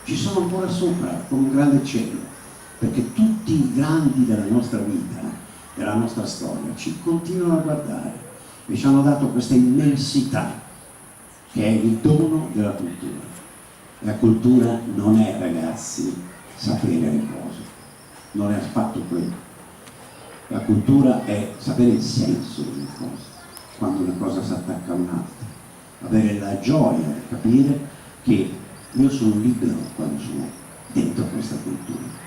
ci sono ancora sopra come un grande cielo, perché tutti i grandi della nostra vita, della nostra storia, ci continuano a guardare e ci hanno dato questa immensità che è il dono della cultura. La cultura non è, ragazzi, sapere le cose, non è affatto quello. La cultura è sapere il senso delle cose, quando una cosa si attacca a un'altra, avere la gioia di capire che io sono libero quando sono dentro questa cultura.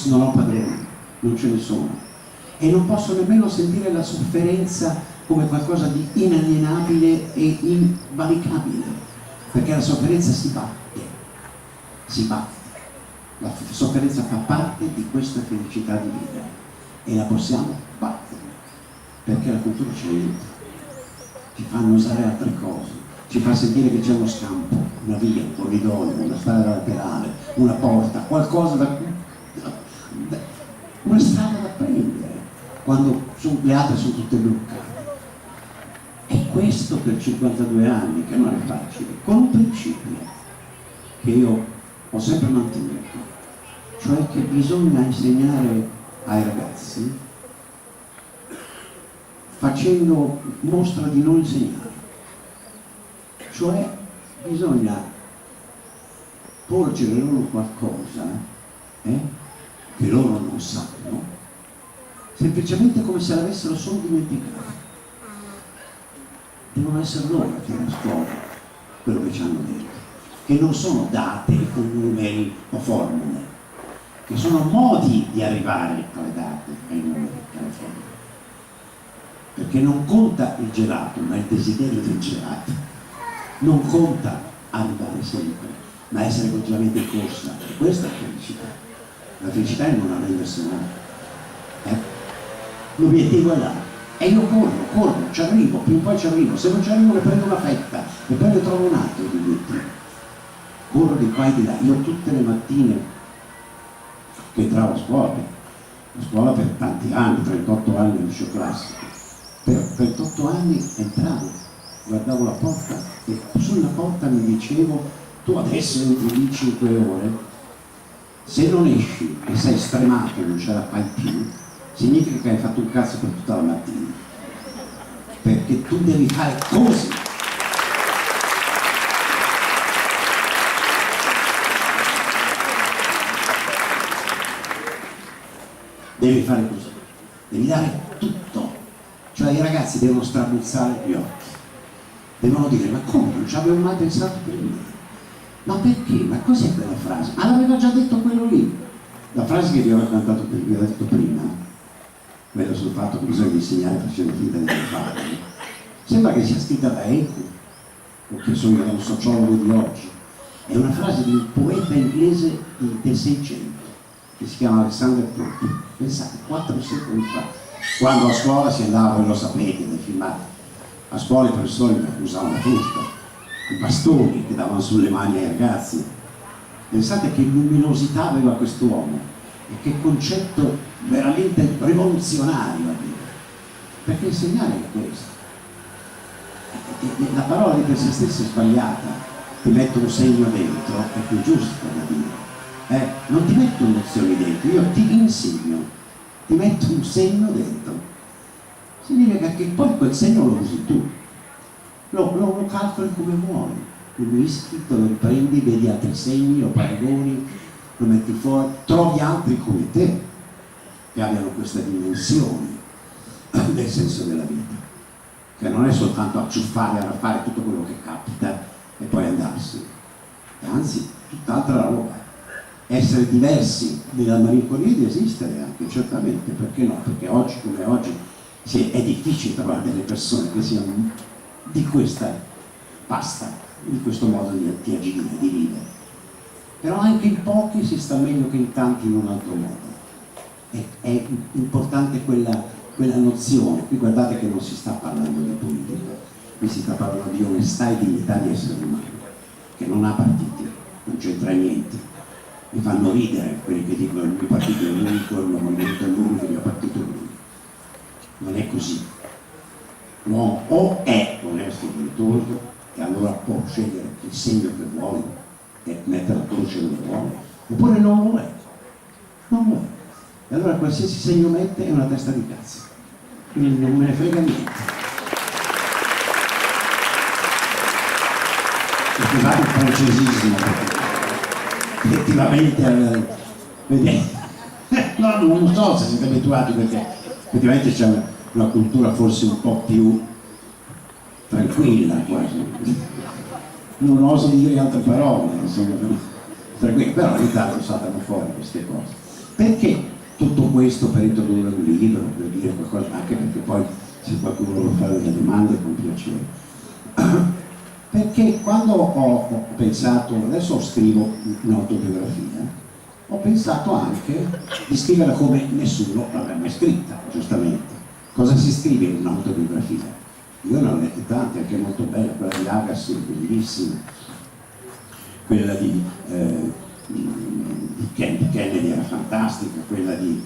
Non ho padroni, non ce ne sono, e non posso nemmeno sentire la sofferenza come qualcosa di inalienabile e invalicabile, perché la sofferenza si batte, la sofferenza fa parte di questa felicità di vivere e la possiamo battere, perché la cultura ci aiuta, ci fa usare altre cose, ci fa sentire che c'è uno scampo, una via, un corridoio, una strada laterale, una porta, qualcosa una strada da prendere, quando le altre sono tutte bloccate. E questo per 52 anni, che non è facile, con un principio che io ho sempre mantenuto, cioè che bisogna insegnare ai ragazzi facendo mostra di non insegnare, cioè bisogna porgere loro qualcosa che loro non sanno, semplicemente come se l'avessero solo dimenticato. Devono essere loro a dire a scuola quello che ci hanno detto, che non sono date con numeri o formule, che sono modi di arrivare alle date, ai numeri, alle formule. Perché non conta il gelato, ma il desiderio del gelato. Non conta arrivare sempre, ma essere continuamente in corsa. E questa è la felicità. La felicità è non arrendersi mai. L'obiettivo è là. E io corro, ci arrivo, prima o poi ci arrivo. Se non ci arrivo ne prendo una fetta, e poi ne trovo un altro di obiettivo. Corro di qua e di là. Io tutte le mattine che entravo a scuola per tanti anni, 38 anni al liceo classico, per 38 anni entravo, guardavo la porta e sulla porta mi dicevo: tu adesso entri lì 5 ore, se non esci e sei stremato e non ce la fai più, significa che hai fatto un cazzo per tutta la mattina, perché tu devi fare così. Devi fare così, devi dare tutto, cioè i ragazzi devono strabuzzare gli occhi, devono dire: ma come, non ci avevo mai pensato prima? Ma perché? Ma cos'è quella frase? Ma l'aveva già detto quello lì. La frase che vi ho raccontato, vi ho detto prima, quella sul fatto che bisogna insegnare facendo finta di non farlo, sembra che sia scritta da Eco, o che sono io, un sociologo di oggi. È una frase di un poeta inglese del 600 che si chiama Alexander Pope. Pensate, 4 secoli fa, quando a scuola si andava, voi lo sapete, nei filmati, a scuola i professori usavano la frusta, i bastoni che davano sulle mani ai ragazzi. Pensate che luminosità aveva quest'uomo e che concetto veramente rivoluzionario a dire, perché insegnare è questo. La parola di per se stessa è sbagliata, ti metto un segno dentro è più giusto da dire, non ti metto nozioni dentro, io ti insegno, ti metto un segno dentro, significa che poi quel segno lo usi tu, lo calcoli come vuoi, lo mischi, te lo riprendi, vedi altri segni, lo paragoni, lo metti fuori, trovi altri come te che abbiano questa dimensione del senso della vita, che non è soltanto acciuffare, arraffare tutto quello che capita e poi andarsene, anzi tutt'altra roba. Essere diversi nella malinconia di esistere anche, certamente, perché no? Perché oggi come oggi è difficile trovare delle persone che siano di questa pasta, di questo modo di agire, di vivere. Però anche in pochi si sta meglio che in tanti in un altro modo. È importante quella nozione. Qui guardate che non si sta parlando di politica, qui si sta parlando di onestà e dignità di essere umano, che non ha partiti, non c'entra niente. Mi fanno ridere quelli che dicono: il mio partito è l'unico, il mio movimento è l'unico, il mio partito è l'unico. Non è così. L'uomo o è onesto e virtuoso e allora può scegliere il segno che vuole, e mette la croce dove vuole, oppure non lo è. Non lo è. E allora qualsiasi segno mette è una testa di cazzo. Quindi non me ne frega niente. Scusate il francesismo, effettivamente vedete. No, non so se siete abituati, perché effettivamente c'è una cultura forse un po' più tranquilla quasi. Non oso dire altre parole, insomma, tranquilla, però ogni tanto saltano fuori queste cose. Perché tutto questo per introdurre un libro, per dire qualcosa, anche perché poi se qualcuno vuole fare delle domande con piacere. Perché quando ho pensato, adesso scrivo un'autobiografia, ho pensato anche di scriverla come nessuno l'aveva mai scritta, giustamente. Cosa si scrive in un'autobiografia? Io ne ho lette tante, anche molto bella, quella di Agassi, bellissima, quella di Kennedy era fantastica, quella di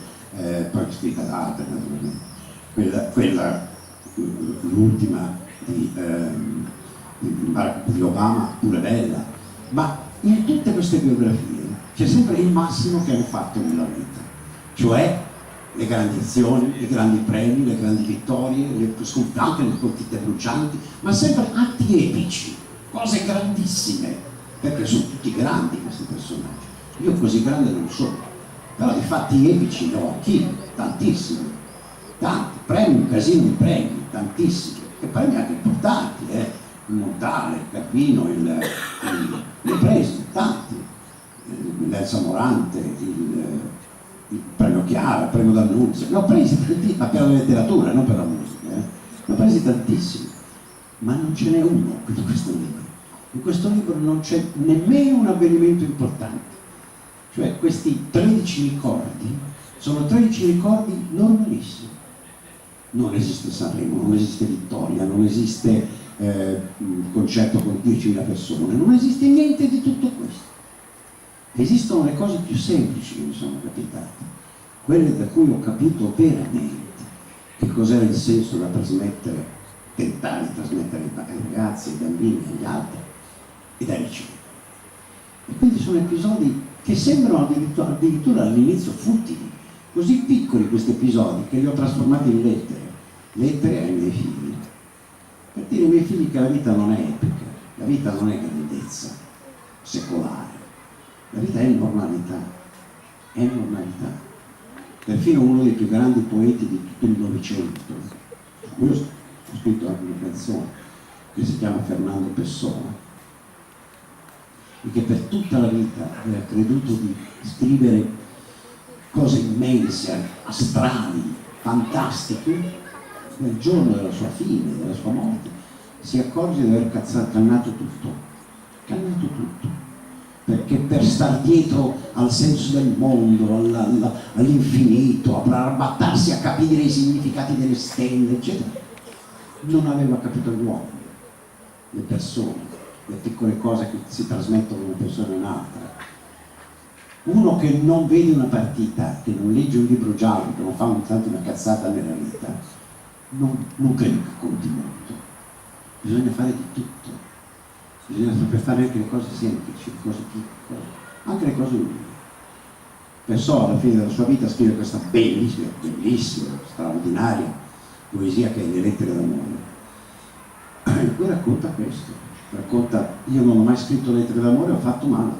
poi scritta da altre naturalmente, l'ultima di Obama pure bella, ma in tutte queste biografie c'è sempre il massimo che hanno fatto nella vita, cioè le grandi azioni, i grandi premi, le grandi vittorie, anche le partite brucianti, ma sempre atti epici, cose grandissime, perché sono tutti grandi questi personaggi. Io così grande non sono, però di fatti epici ne ho anch'io, tantissimi, tanti, premi, un casino di premi, tantissimi, e premi anche importanti, il Montale, il Carpino, le presi, tanti, l'Elsa Morante, il premio Chiara, il premio D'Annunzio, ne ho presi tutti, ma per la letteratura, non per la musica, ne ho presi tantissimi, ma non ce n'è uno in questo libro. In questo libro non c'è nemmeno un avvenimento importante, cioè questi 13 ricordi sono 13 ricordi normalissimi. Non esiste Sanremo, non esiste Vittoria, non esiste un concerto con 10.000 persone, non esiste niente di tutto questo. Esistono le cose più semplici che mi sono capitate, quelle da cui ho capito veramente che cos'era il senso da trasmettere, tentare di trasmettere ai ragazzi, ai bambini, agli altri e dai vicini. E quindi sono episodi che sembrano addirittura all'inizio futili, così piccoli questi episodi che li ho trasformati in lettere ai miei figli, per dire ai miei figli che la vita non è epica, la vita non è grandezza secolare, la vita è normalità, è normalità. Perfino uno dei più grandi poeti di tutto il Novecento, io ho scritto anche una canzone che si chiama Fernando Pessoa, e che per tutta la vita aveva creduto di scrivere cose immense, astrali, fantastiche. Nel giorno della sua fine, della sua morte, si accorge di aver cannato tutto, perché per star dietro al senso del mondo, all'infinito, per arrabattarsi a capire i significati delle stelle, eccetera, non aveva capito l'uomo, le persone, le piccole cose che si trasmettono da una persona a un'altra. Uno che non vede una partita, che non legge un libro giallo, che non fa tanto una cazzata nella vita, non credo che conti molto. Bisogna fare di tutto, bisogna saper fare anche le cose semplici, le cose piccole, anche le cose umili. Pessoa alla fine della sua vita scrive questa bellissima, straordinaria poesia che è Le lettere d'amore, in cui racconta questo, racconta: io non ho mai scritto lettere d'amore, ho fatto male,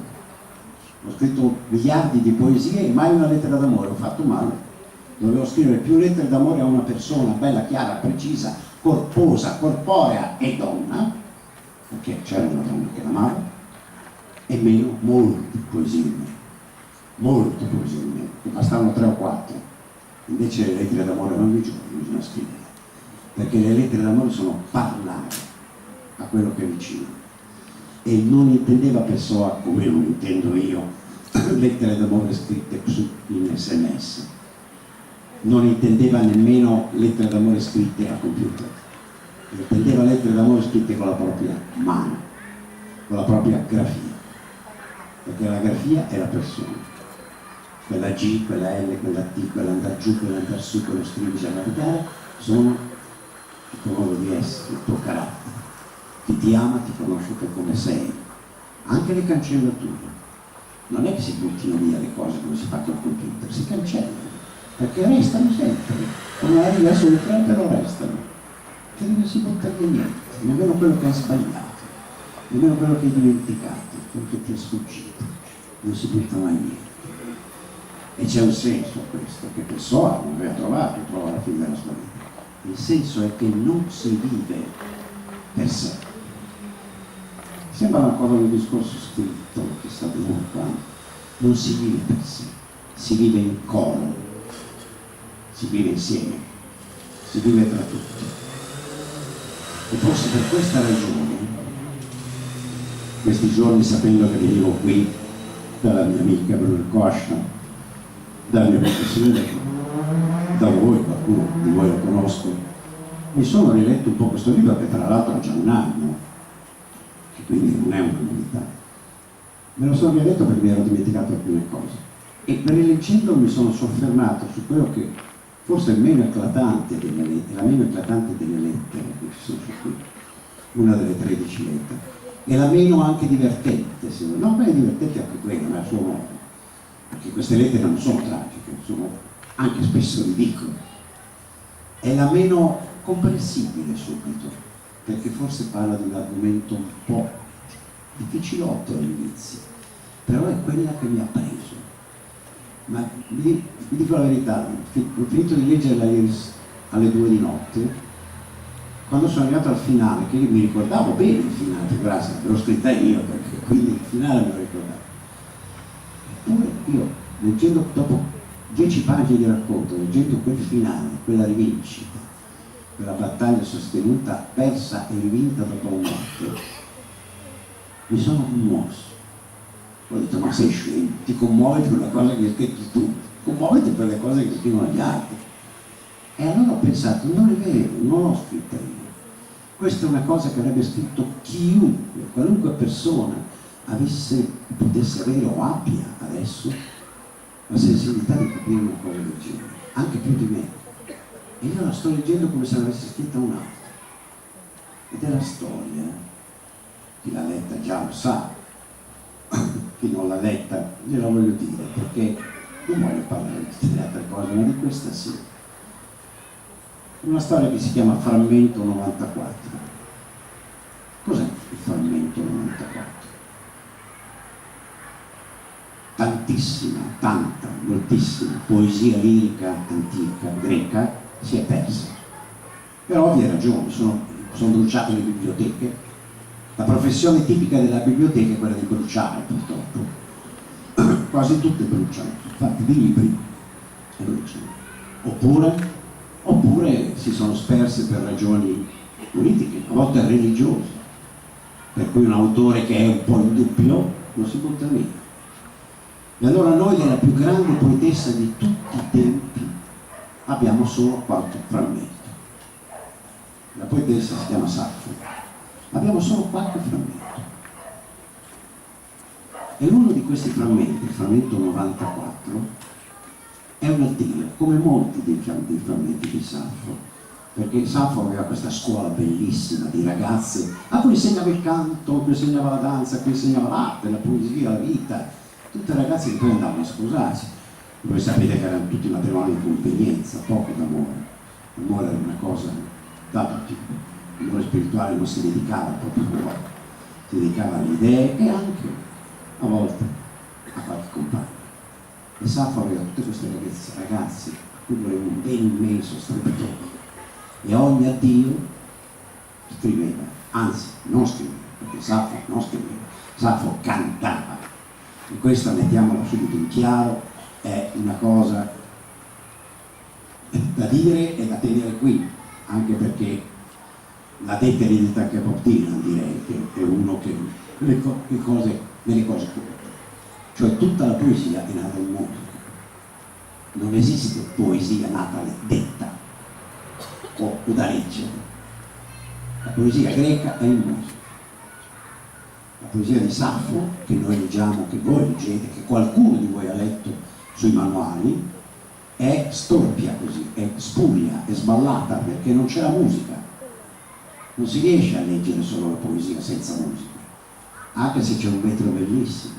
ho scritto miliardi di poesie e mai una lettera d'amore, ho fatto male. Dovevo scrivere più lettere d'amore a una persona bella, chiara, precisa, corposa, corporea e donna, perché c'era una donna che l'amava, e meno molte poesie in me, che bastavano 3 o 4. Invece le lettere d'amore non bisogna scrivere, perché le lettere d'amore sono parlare a quello che è vicino. E non intendeva Pessoa, come non intendo io, lettere d'amore scritte in SMS. Non intendeva nemmeno lettere d'amore scritte a computer, intendeva lettere d'amore scritte con la propria mano, con la propria grafia, perché la grafia è la persona, quella G, quella L, quella T, quella andare giù, quella andare su, quello scrivere, marcare, sono il tuo modo di essere, il tuo carattere. Chi ti ama ti conosce per come sei, anche le cancellature. Non è che si buttino via le cose come si fa col computer, si cancellano, perché restano sempre, come arriva sopra però restano, che non si butta via niente, nemmeno quello che hai sbagliato, nemmeno quello che hai dimenticato, quello che ti è sfuggito, non si butta mai niente. E c'è un senso a questo, che Pessoa non aveva trovato, trova alla fine della sua vita. Il senso è che non si vive per sé. Sembra una cosa del discorso scritto che sta venuto qua. Non si vive per sé, si vive in coro, si vive insieme, si vive tra tutti. E forse per questa ragione, questi giorni, sapendo che venivo qui dalla mia amica Bruna Coscia, dal mio amico sindaco, da voi, qualcuno di voi lo conosco, mi sono riletto un po' questo libro, che tra l'altro ha già un anno, che quindi non è una novità. Me lo sono riletto perché mi ero dimenticato alcune cose. E rileggendo mi sono soffermato su quello che forse è meno eclatante la meno eclatante delle lettere che ci sono su qui, una delle 13 lettere, e la meno anche divertente, se no, beh, è divertente anche quella, ma a suo modo, perché queste lettere non sono tragiche, sono anche spesso ridicole, è la meno comprensibile subito, perché forse parla di un argomento un po' difficilotto all'inizio, però è quella che mi ha preso. Ma vi dico la verità, ho finito di leggerla ieri alle 2 di notte, quando sono arrivato al finale, che io mi ricordavo bene il finale, figurati, l'ho scritta io, perché quindi il finale me lo ricordavo. Eppure io, leggendo dopo 10 pagine di racconto, leggendo quel finale, quella rivincita, quella battaglia sostenuta, persa e rivinta dopo la morte, mi sono commosso. Ho detto, ma sei scemo, ti commuovi per una cosa che hai scritto tu, commuoviti per le cose che scrivono gli altri. E allora ho pensato, non è vero, non l'ho scritta io. Questa è una cosa che avrebbe scritto chiunque, qualunque persona potesse avere o abbia adesso la sensibilità di capire una cosa del genere, anche più di me. E io la sto leggendo come se l'avessi scritta un altro. Ed è la storia, chi l'ha letta già lo sa, chi non l'ha letta gliela voglio dire, perché non voglio parlare di tutte le altre cose, ma di questa sì. Una storia che si chiama Frammento 94. Cos'è il Frammento 94? Tantissima, tanta, moltissima poesia lirica antica, greca, si è persa. Per ovvie ragioni, sono bruciate le biblioteche. La professione tipica della biblioteca è quella di bruciare, purtroppo. Quasi tutte bruciano, infatti di libri e bruciano. Oppure si sono sperse per ragioni politiche, a volte religiose, per cui un autore che è un po' in dubbio non si butta via. E allora noi della più grande poetessa di tutti i tempi abbiamo solo qualche frammento. La poetessa si chiama Saffo. Abbiamo solo qualche frammento. E uno di questi frammenti, il frammento 94, è un addio, come molti dei frammenti di Saffo, perché Saffo aveva questa scuola bellissima di ragazze a cui insegnava il canto, a cui insegnava la danza, a cui insegnava l'arte, la poesia, la vita, tutte ragazze che poi andavano a sposarsi. Voi sapete che erano tutti matrimoni di convenienza, poco d'amore. L'amore era una cosa da tutti, l'amore spirituale non si dedicava al proprio cuore, si dedicava alle idee e anche a volte a qualche compagno. E Saffo aveva tutte queste ragazze a cui voleva un bene immenso, strepitoso, e ogni addio scriveva, anzi non scriveva, perché Saffo non scriveva, Saffo cantava. E questa, mettiamola subito in chiaro, è una cosa da dire e da tenere qui, anche perché la deterenità che Bob Dylan, direi che è uno che nelle cose cioè tutta la poesia è nata in musica, non esiste poesia nata detta o da leggere. La poesia greca è in musica. La poesia di Saffo, che noi leggiamo, che voi leggete, che qualcuno di voi ha letto sui manuali, è storpia così, è spuria, è sballata, perché non c'è la musica. Non si riesce a leggere solo la poesia senza musica. anche se c'è un vetro bellissimo,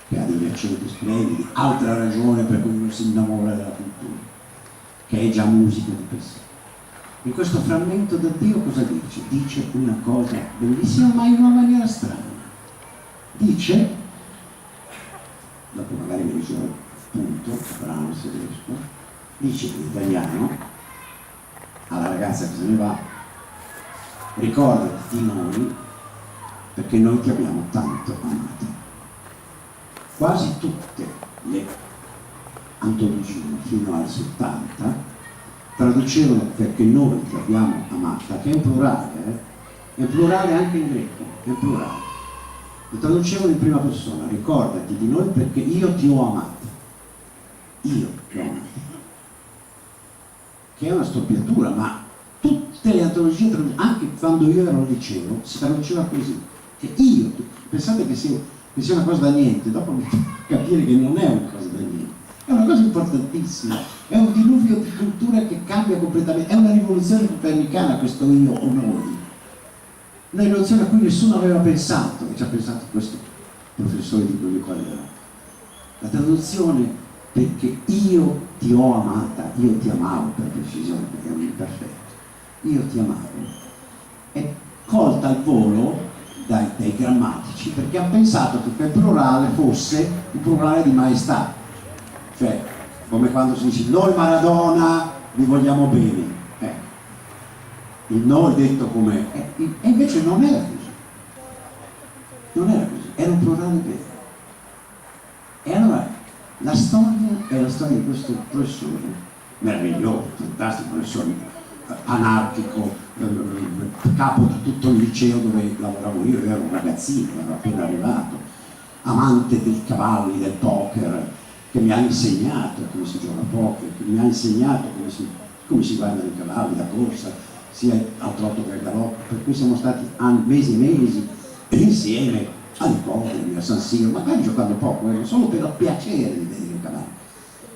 che ha degli accenti splendidi, altra ragione per cui uno si innamora della cultura, che è già musica di per sé. In questo frammento da Dio cosa dice? Dice una cosa bellissima, ma in una maniera strana. Dice, dopo magari mi dice appunto, brano se riesco, dice in italiano alla ragazza che se ne va: ricordati di noi perché noi ti abbiamo tanto amato. Quasi tutte le antologie fino al 70 traducevano perché noi ti abbiamo amata, che è in plurale anche in greco, è in plurale. Lo traducevano in prima persona: ricordati di noi perché io ti ho amato. Io ti ho amato. Che è una storpiatura, ma tutte le antologie, anche quando io ero al liceo, si traduceva così. Che io, pensate che sia una cosa da niente, dopo capire che non è una cosa da niente. È una cosa importantissima, è un diluvio di cultura che cambia completamente, è una rivoluzione copernicana questo io o noi. Una rivoluzione a cui nessuno aveva pensato, e ci ha pensato questo professore di cui vi parlerò. La traduzione perché io ti ho amata, io ti amavo per precisione, perché è un imperfetto, io ti amavo, è colta al volo dai grammatici perché ha pensato che quel plurale fosse il plurale di maestà. Cioè, come quando si dice noi Maradona vi vogliamo bene, il noi detto come e invece non era così, era un plurale vero. E allora la storia è la storia di questo professore meraviglioso, fantastico, professore anarchico, capo di tutto il liceo dove lavoravo io ero un ragazzino, ero appena arrivato, amante dei cavalli, del poker, che mi ha insegnato come si gioca a poker, che mi ha insegnato come si guardano i cavalli da corsa, sia al trotto che al galoppo, per cui siamo stati mesi e mesi insieme all'Ippodromo, a San Siro, magari giocando poco, solo per il piacere di vedere i cavalli,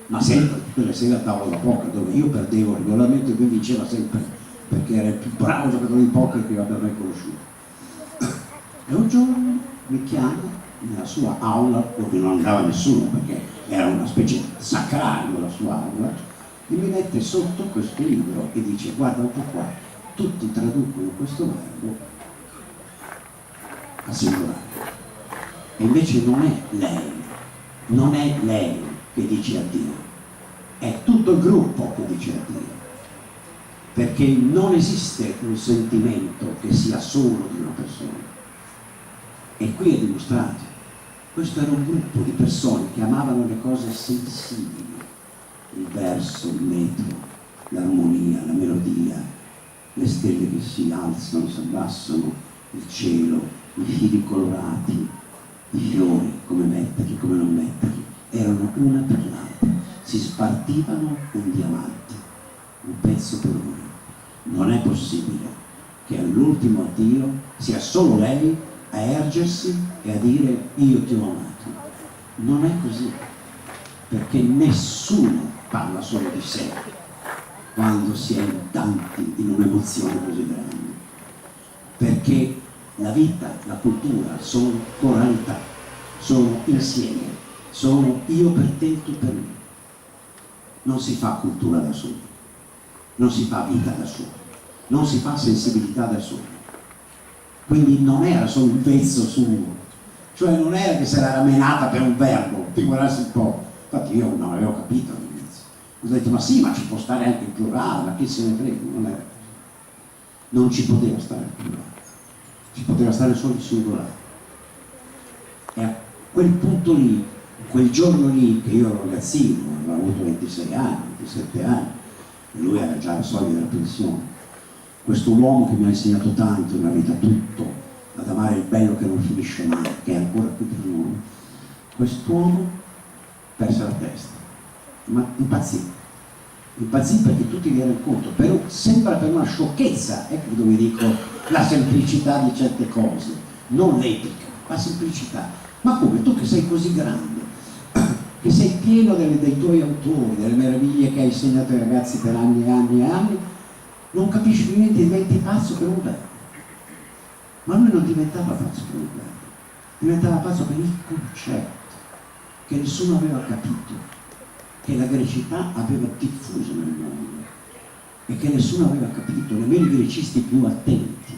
ma sempre tutte le sere a tavola da poker, dove io perdevo regolarmente e lui vinceva sempre, perché era il più bravo giocatore di poker che io abbia mai conosciuto. E un giorno mi chiama nella sua aula, dove non andava nessuno perché era una specie di sacrario la sua aula, e mi mette sotto questo libro e dice: guarda un po' qua, tutti traducono questo verbo a singolare, e invece non è lei che dice addio, è tutto il gruppo che dice addio, perché non esiste un sentimento che sia solo di una persona. E qui è dimostrato. Questo era un gruppo di persone che amavano le cose sensibili, il verso, il metro, l'armonia, la melodia, le stelle che si alzano, si abbassano, il cielo, i fili colorati, i fiori, come metterli, come non metterli, erano una per l'altra, si spartivano un diamante, un pezzo per uno. Non è possibile che all'ultimo addio sia solo lei a ergersi e a dire io ti ho amato. Non è così, perché nessuno parla solo di sé quando si è in tanti in un'emozione così grande, perché la vita, la cultura sono coralità, sono insieme, sono io per te e tu per me. Non si fa cultura da soli, non si fa vita da soli, non si fa sensibilità da soli. Quindi non era solo un pezzo suo, cioè non era che se l'era menata per un verbo, figurarsi un po'. Infatti io non avevo capito all'inizio, ho detto ma sì, ma ci può stare anche il plurale, ma chi se ne frega, non ci poteva stare il plurale, ci poteva stare solo il singolare. E a quel punto lì, quel giorno lì, che io ero ragazzino, avevo avuto 26 anni, 27 anni, e lui era già alla soglia della pensione, questo uomo che mi ha insegnato tanto nella vita, tutto, ad amare il bello che non finisce mai, che è ancora qui per noi, quest'uomo perse la testa, ma impazzì perché tutti vi erano conto, sembra per una sciocchezza, ecco dove dico la semplicità di certe cose, non l'etica, la semplicità. Ma come tu che sei così grande, che sei pieno dei tuoi autori, delle meraviglie che hai insegnato ai ragazzi per anni e anni e anni, non capisci più niente, diventi pazzo per un verbo. Ma lui non diventava pazzo per un verbo, diventava pazzo per il concetto che nessuno aveva capito, che la grecità aveva diffuso nel mondo e che nessuno aveva capito, nemmeno i grecisti più attenti,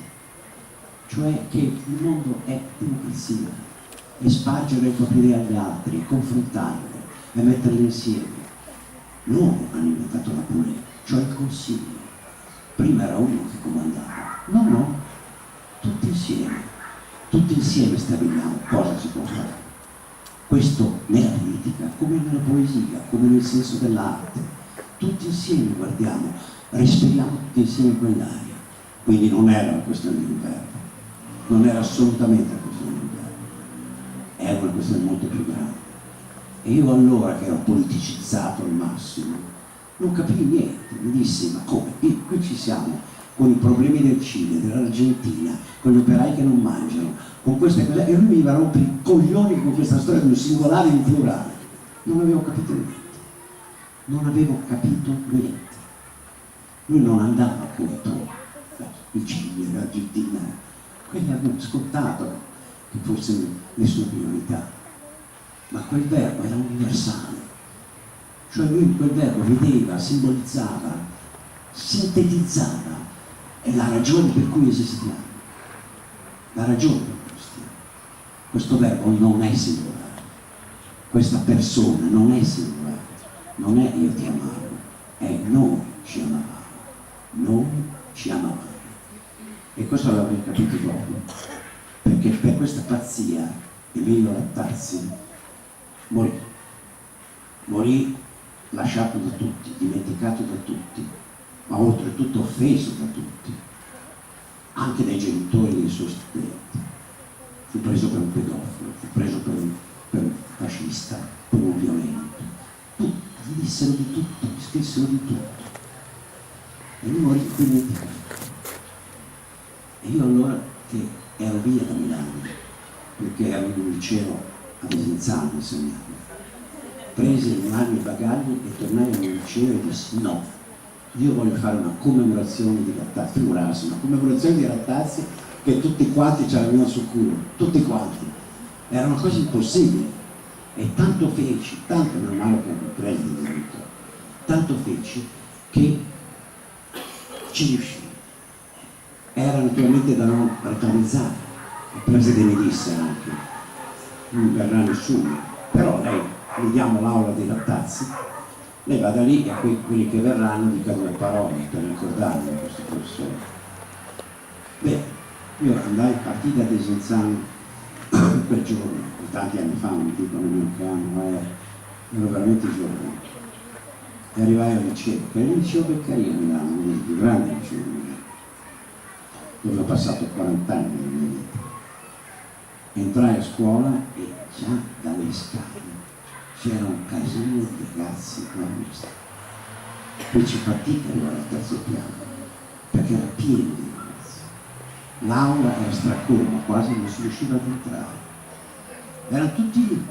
cioè che il mondo è democrazia, e spargere le proprie idee agli altri, e confrontarle e metterle insieme. Loro hanno inventato la Pulè, cioè il consiglio. Prima era uno che comandava, no, tutti insieme stabiliamo cosa si può fare. Questo nella politica, come nella poesia, come nel senso dell'arte, tutti insieme guardiamo, respiriamo tutti insieme quell'aria. Quindi non era una questione di un verbo, non era assolutamente una questione di un verbo, era una questione molto più grande. E io allora, che ero politicizzato al massimo, non capivo niente, mi dissi, ma come? Qui ci siamo con i problemi del Cile, dell'Argentina, con gli operai che non mangiano, con queste cose, e lui mi va a rompere i coglioni con questa storia di un singolare in plurale. Non avevo capito niente. Lui non andava contro il Cile, l'Argentina, quelli avevano scontato che fosse le sue priorità, ma quel verbo era universale, cioè lui in quel verbo vedeva, simbolizzava, sintetizzava, è la ragione per cui esistiamo, la ragione per cui esistiamo. Questo verbo non è singolare, questa persona non è singolare, non è io ti amavo, è noi ci amavamo. E questo l'avrei capito dopo, perché per questa pazzia Emilio Rattazzi morì lasciato da tutti, dimenticato da tutti, ma oltretutto offeso da tutti, anche dai genitori dei suoi studenti. Fu preso per un pedofilo, fu preso per un fascista, per un violento. Tutti gli dissero di tutto, gli scrissero di tutto. E lui morì dimenticato. E io allora, che ero via da Milano, perché ero in un liceo a Desenzano insegnando, presi i miei bagagli e tornai al mio liceo e dissi no, io voglio fare una commemorazione di Rattazzi, figurarsi, una commemorazione di Rattazzi che tutti quanti ce l'avevano sul culo, tutti quanti. Era una cosa impossibile. E tanto feci, tanto meno male che non presi di diritto, tanto feci che ci riuscì. Era naturalmente da non radicalizzare, il preside mi disse anche, non verrà nessuno, però lei, gli diamo l'aula dei Rattazzi, lei vada lì e a quelli che verranno dica due parole per ricordarmi questo professore. Beh, io andai partì da Desenzano quel giorno, tanti anni fa, non dico nemmeno che anno ero veramente giovane, e arrivai al liceo, che era il liceo Beccaria a Milano, uno dei più grandi licei di Milano, dove ho passato 40 anni nella mia vita. Entrai a scuola e già dalle scale c'era un casino di ragazzi con la vista. Feci fatica ad arrivare al terzo piano, perché era pieno di ragazzi. L'aula era stracolma, quasi non si riusciva ad entrare. Erano tutti lì,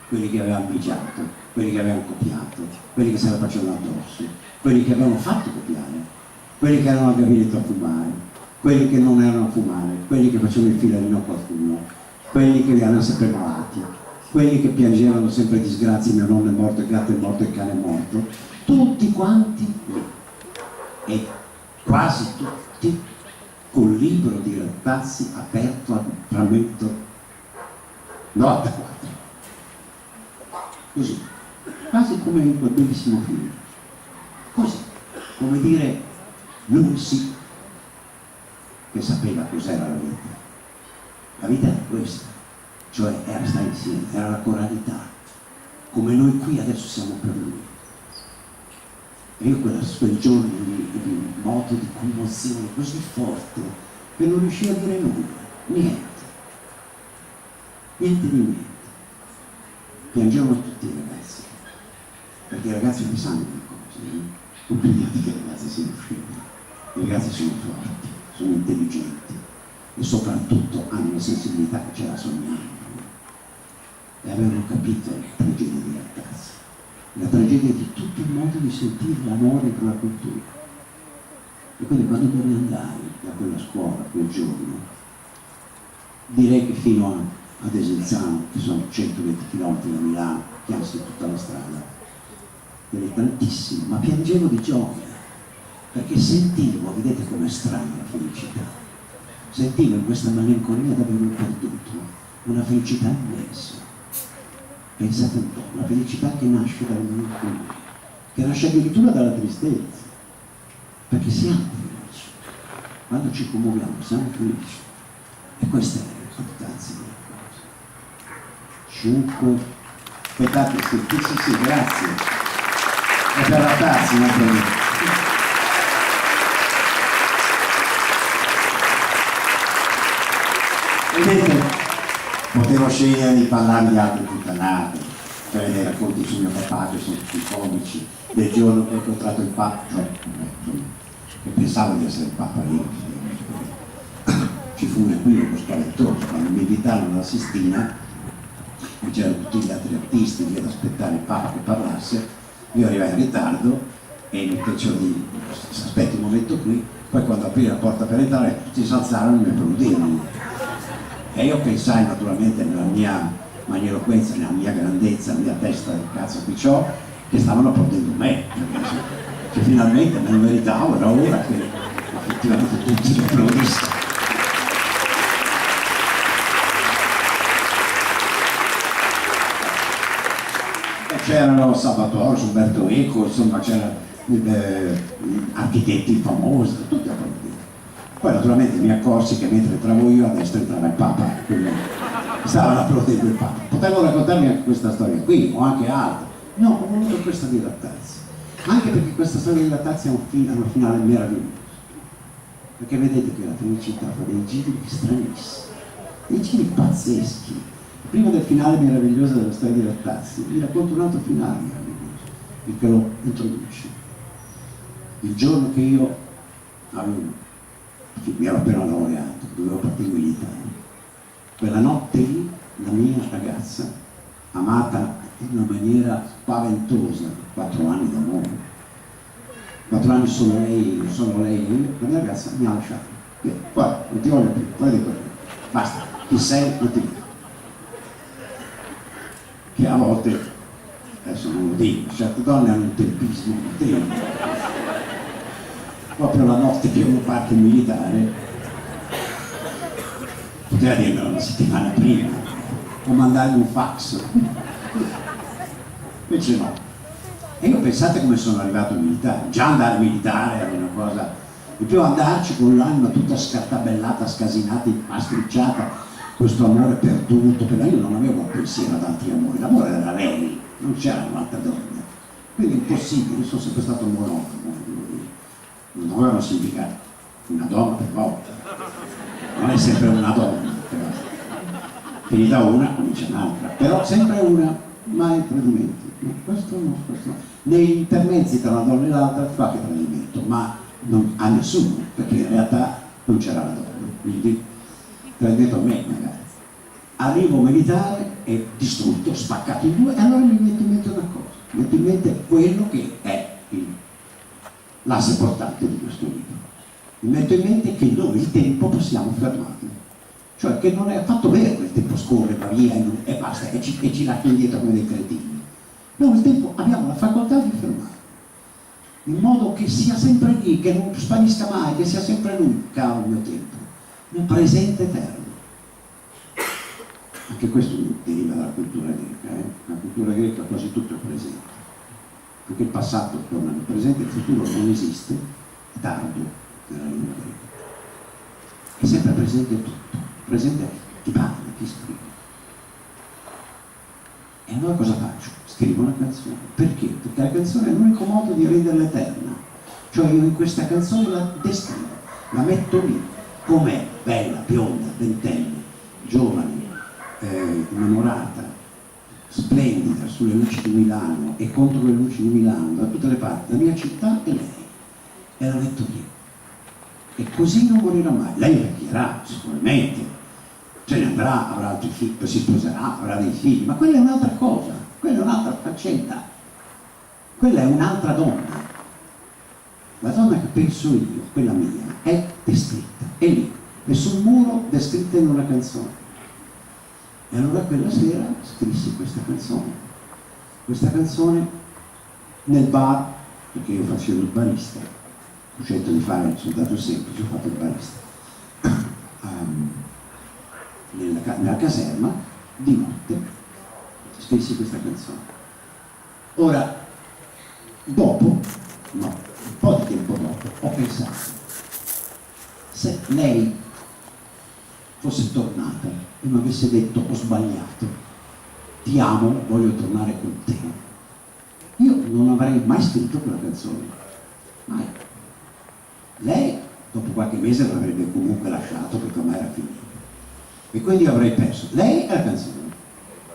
quelli che avevano bigiato, quelli che avevano copiato, quelli che se la facevano addosso, quelli che avevano fatto copiare, quelli che erano al gabinetto a fumare, quelli che non erano a fumare, quelli che facevano il filarino a qualcuno, quelli che erano sempre malati, quelli che piangevano sempre disgrazie, mio nonno è morto, il gatto è morto, il cane è morto, tutti quanti lì. E quasi tutti col libro di Rattazzi aperto al frammento 94. Così, quasi come in quel bellissimo film. Così, come dire, lui sì che sapeva cos'era la vita. La vita era questa, cioè era stare insieme, era la coralità, come noi qui adesso siamo per lui. E io quel giorno di moto di commozione così forte che non riuscivo a dire nulla, niente di niente. Piangevano tutti i ragazzi, perché i ragazzi non sanno le cose, non crediate che i ragazzi siano scemi, i ragazzi sono forti, sono intelligenti e soprattutto hanno una sensibilità che ce la sogniamo. E avevano capito la tragedia di Rattazzi, la tragedia di tutto il modo di sentire l'amore per la cultura. E quindi quando me ne andai da quella scuola quel giorno, direi che fino a Desenzano, che sono 120 km da Milano, chiamasi tutta la strada, eri tantissimo, ma piangevo di gioia, perché sentivo, vedete com'è strana la felicità, sentivo in questa malinconia di averlo perduto una felicità immensa. Pensate un po', una felicità che nasce dalla malinconia, che nasce addirittura dalla tristezza, perché siamo felici, quando ci commuoviamo siamo felici, e questa è l'importanza della cosa. 5, aspettate, sì, grazie, e per la tazza, non per me. Vedete, potevo scegliere di parlare di altre puttanate, cioè dei racconti sul mio papà che sono tutti comici, del giorno che ho incontrato il Papa, che pensavo di essere il Papa io, ci fu un equivoco spaventoso, quando mi invitarono alla Sistina, c'erano tutti gli altri artisti lì ad aspettare il Papa che parlasse, io arrivai in ritardo e mi fecero di aspetti un momento qui, poi quando aprì la porta per entrare tutti si alzarono e mi applaudivano. E io pensai naturalmente nella mia magniloquenza, nella mia grandezza, nella mia testa del cazzo che c'ho, che stavano applaudendo me, che finalmente me lo meritavo, era ora che effettivamente tutti mi applaudissero. C'erano Salvatore, Umberto Eco, insomma c'erano architetti famosi, tutti applaudivano. Poi naturalmente mi accorsi che mentre entravo io a destra entrava il Papa, quindi stavano applaudendo il Papa. Potevo raccontarmi anche questa storia qui, o anche altre. No, ho voluto questa di Rattazzi, anche perché questa storia di Rattazzi ha un finale meraviglioso, perché vedete che la felicità fa dei giri stranissimi, dei giri pazzeschi. Prima del finale meraviglioso della storia di Rattazzi vi racconto un altro finale meraviglioso, il che lo introduce. Il giorno che io mi ero appena laureato, dovevo partire in militare, quella notte lì la mia ragazza, amata in una maniera spaventosa, 4 anni d'amore, 4 anni solo lei, la mia ragazza mi ha lasciato. Guarda, non ti voglio più, guarda di quello, basta, chi sei, non ti vedo. Che a volte, adesso non lo dico, certe donne hanno un tempismo notevole. Proprio la notte che uno parte in militare, poteva dirmelo una settimana prima, o mandargli un fax. Invece no. E io pensate come sono arrivato in militare. Già andare in militare era una cosa, in più andarci con l'anima tutta scartabellata, scasinata, impastricciata, questo amore perduto, perché io non avevo un pensiero ad altri amori, l'amore era lei, non c'era un'altra donna. Quindi è impossibile, io sono sempre stato monotono. Non avevano significato, una donna per volta, non è sempre una donna, però. Finita una comincia un'altra, però sempre una, mai tradimenti. No, questo no. Nei intermezzi tra una donna e l'altra qualche tradimento, ma non a nessuno, perché in realtà non c'era la donna, quindi tradimento a me magari. Arrivo militare e distrutto, spaccato in due, e allora mi metto in mente una cosa, mi metto in mente quello che è l'asse portante di questo libro. Mi metto in mente che noi il tempo possiamo fermarlo, cioè che non è affatto vero che il tempo scorre, va via e basta, e ci lascia indietro come dei cretini. Noi il tempo abbiamo la facoltà di fermarlo, in modo che sia sempre lì, che non sparisca mai, che sia sempre lui, caro il mio tempo, nel presente eterno. Anche questo deriva dalla cultura greca, La cultura greca quasi tutto è presente. Perché il passato torna nel presente, il futuro non esiste, è tardo nella lingua greca. È sempre presente tutto, presente chi parla, chi scrive. E allora cosa faccio? Scrivo una canzone. Perché? Perché la canzone è l'unico modo di renderla eterna. Cioè io in questa canzone la descrivo, la metto lì, com'è, bella, bionda, ventenne, giovane, innamorata, splendida, sulle luci di Milano e contro le luci di Milano, da tutte le parti, la mia città e lei. E la metto lì. E così non morirà mai. Lei vecchierà, sicuramente, se ne andrà, avrà altri figli, si sposerà, avrà dei figli, ma quella è un'altra cosa, quella è un'altra faccenda, quella è un'altra donna. La donna che penso io, quella mia, è descritta, è lì, è sul muro descritta in una canzone. E allora quella sera scrissi questa canzone. Questa canzone nel bar, perché io facevo il barista, ho scelto di fare il soldato semplice, ho fatto il barista. Nella caserma, di notte, scrissi questa canzone. Ora, dopo, no, un po' di tempo dopo, ho pensato, se lei fosse tornata e mi avesse detto ho sbagliato, ti amo, voglio tornare con te, io non avrei mai scritto quella canzone, mai. Lei dopo qualche mese l'avrebbe comunque lasciato perché ormai era finita e quindi avrei perso lei e la canzone,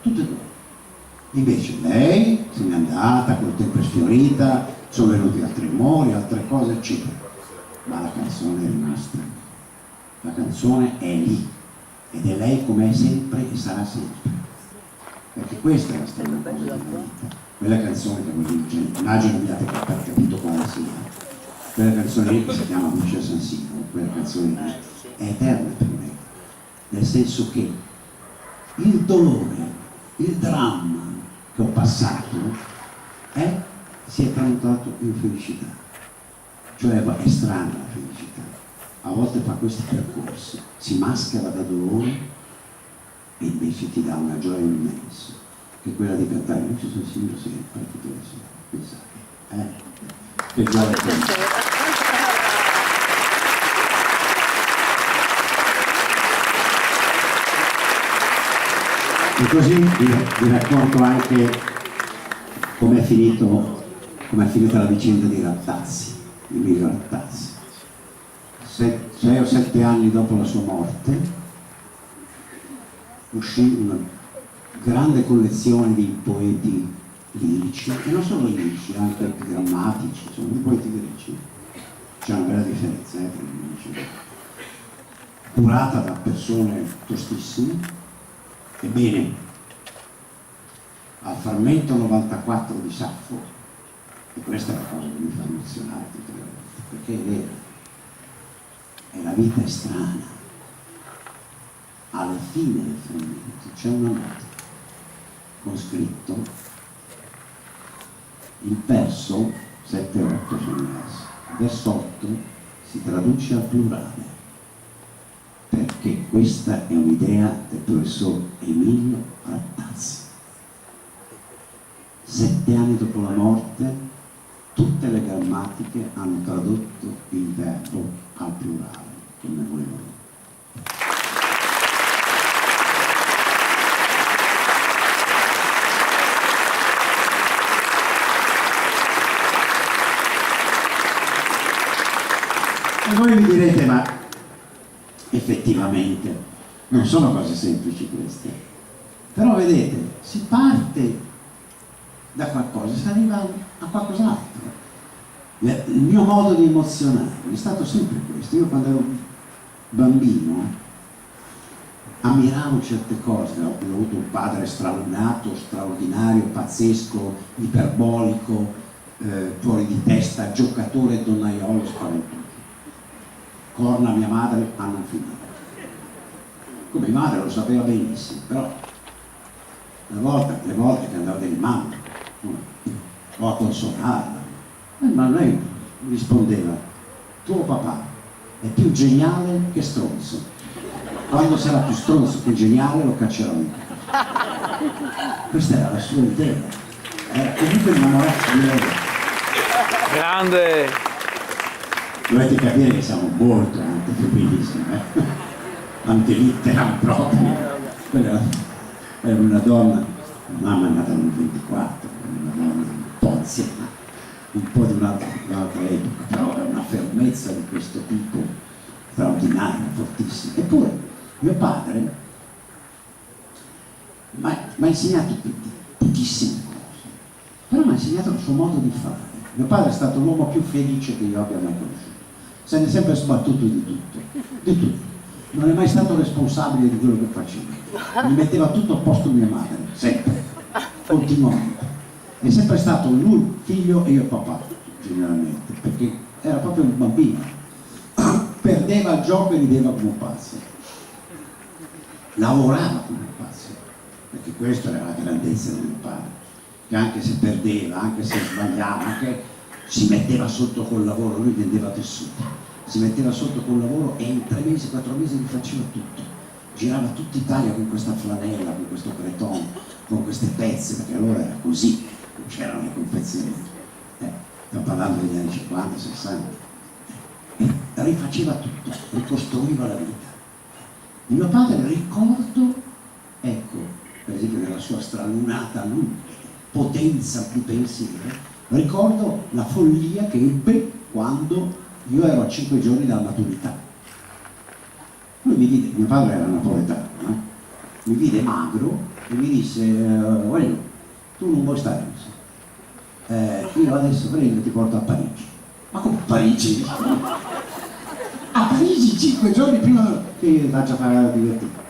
tutte e due. Invece lei se n'è andata, col tempo è sfiorita, sono venuti altri amori, altre cose eccetera, ma la canzone è rimasta, la canzone è lì ed è lei come è sempre e sarà sempre, perché questa è la strana cosa della vita. Quella canzone che voi immagino abbiate capito quale sia, quella canzone lì che si chiama Lucia San Siro, quella canzone lì è eterna per me, nel senso che il dolore, il dramma che ho passato si è tramutato in felicità, cioè è strana la felicità, a volte fa questi percorsi, si maschera da dolore e invece ti dà una gioia immensa, che è quella di cantare Lucia San Siro sempre, tutte le sere, pensate, che gioia per me. E così vi racconto anche com'è finita la vicenda di Rattazzi, di Emilio Rattazzi. 6 o 7 anni dopo la sua morte uscì una grande collezione di poeti lirici, e non solo lirici, anche epigrammatici, insomma, di poeti greci. C'è una bella differenza tra i lirici. Curata da persone tostissime. Ebbene, al frammento 94 di Saffo, e questa è la cosa che mi fa emozionare tutte le volte, perché è vero, e la vita è strana. Alla fine del frammento c'è una nota con scritto, il verso 7-8 sono i versi, il verso 8 si traduce al plurale, perché questa è un'idea del professor Emilio Rattazzi. 7 anni dopo la morte, tutte le grammatiche hanno tradotto il verbo al plurale, come volevano. E voi mi direte, ma effettivamente non sono cose semplici queste, però vedete, si parte da qualcosa e si arriva a qualcos'altro. Il mio modo di emozionare è stato sempre questo. Io quando ero bambino ammiravo certe cose, ho avuto un padre stralunato, straordinario, pazzesco, iperbolico, fuori di testa, giocatore donnaiolo spaventoso. Corna mia madre a non finire. Come madre lo sapeva benissimo, però le volte che andavo di mamma o a consolarla, ma lei rispondeva, tuo papà è più geniale che stronzo, quando sarà più stronzo che geniale lo caccerò io. Questa era la sua idea, era comunque innamorarsi di lei. Grande! Dovete capire che siamo molto femminismi, antilitteram proprio. Quella era una donna, la mamma è nata nel 24, una donna un po' anziana, un po' di un'altra epoca, però era una fermezza di questo tipo straordinaria, fortissima. Eppure mio padre mi ha insegnato pochissime cose, però mi ha insegnato il suo modo di fare. Mio padre è stato l'uomo più felice che io abbia mai conosciuto. Se ne è sempre sbattuto di tutto. Non è mai stato responsabile di quello che faceva. Mi metteva tutto a posto mia madre, sempre, continuamente. È sempre stato lui, figlio e io papà, generalmente, perché era proprio un bambino. Perdeva il gioco e rideva come un pazzo. Lavorava come un pazzo. perché questa era la grandezza di mio padre, che anche se perdeva, anche se sbagliava, anche si metteva sotto col lavoro, lui vendeva tessuto, si metteva sotto col lavoro e in 3 mesi, 4 mesi gli faceva tutto, girava tutta Italia con questa flanella, con questo creton, con queste pezze, perché allora era così, non c'erano le confezioni, stiamo parlando degli anni 50, 60, e rifaceva tutto, ricostruiva la vita. Di mio padre ricordo, ecco, per esempio nella sua stralunata potenza di pensiero, ricordo la follia che ebbe quando io ero a 5 giorni dalla maturità. Lui mi vide, mio padre era napoletano, mi vide magro e mi disse, voglio, tu non vuoi stare così, io adesso prendo e ti porto a Parigi. Ma come Parigi? A Parigi 5 giorni prima che io ti faccia fare la divertente.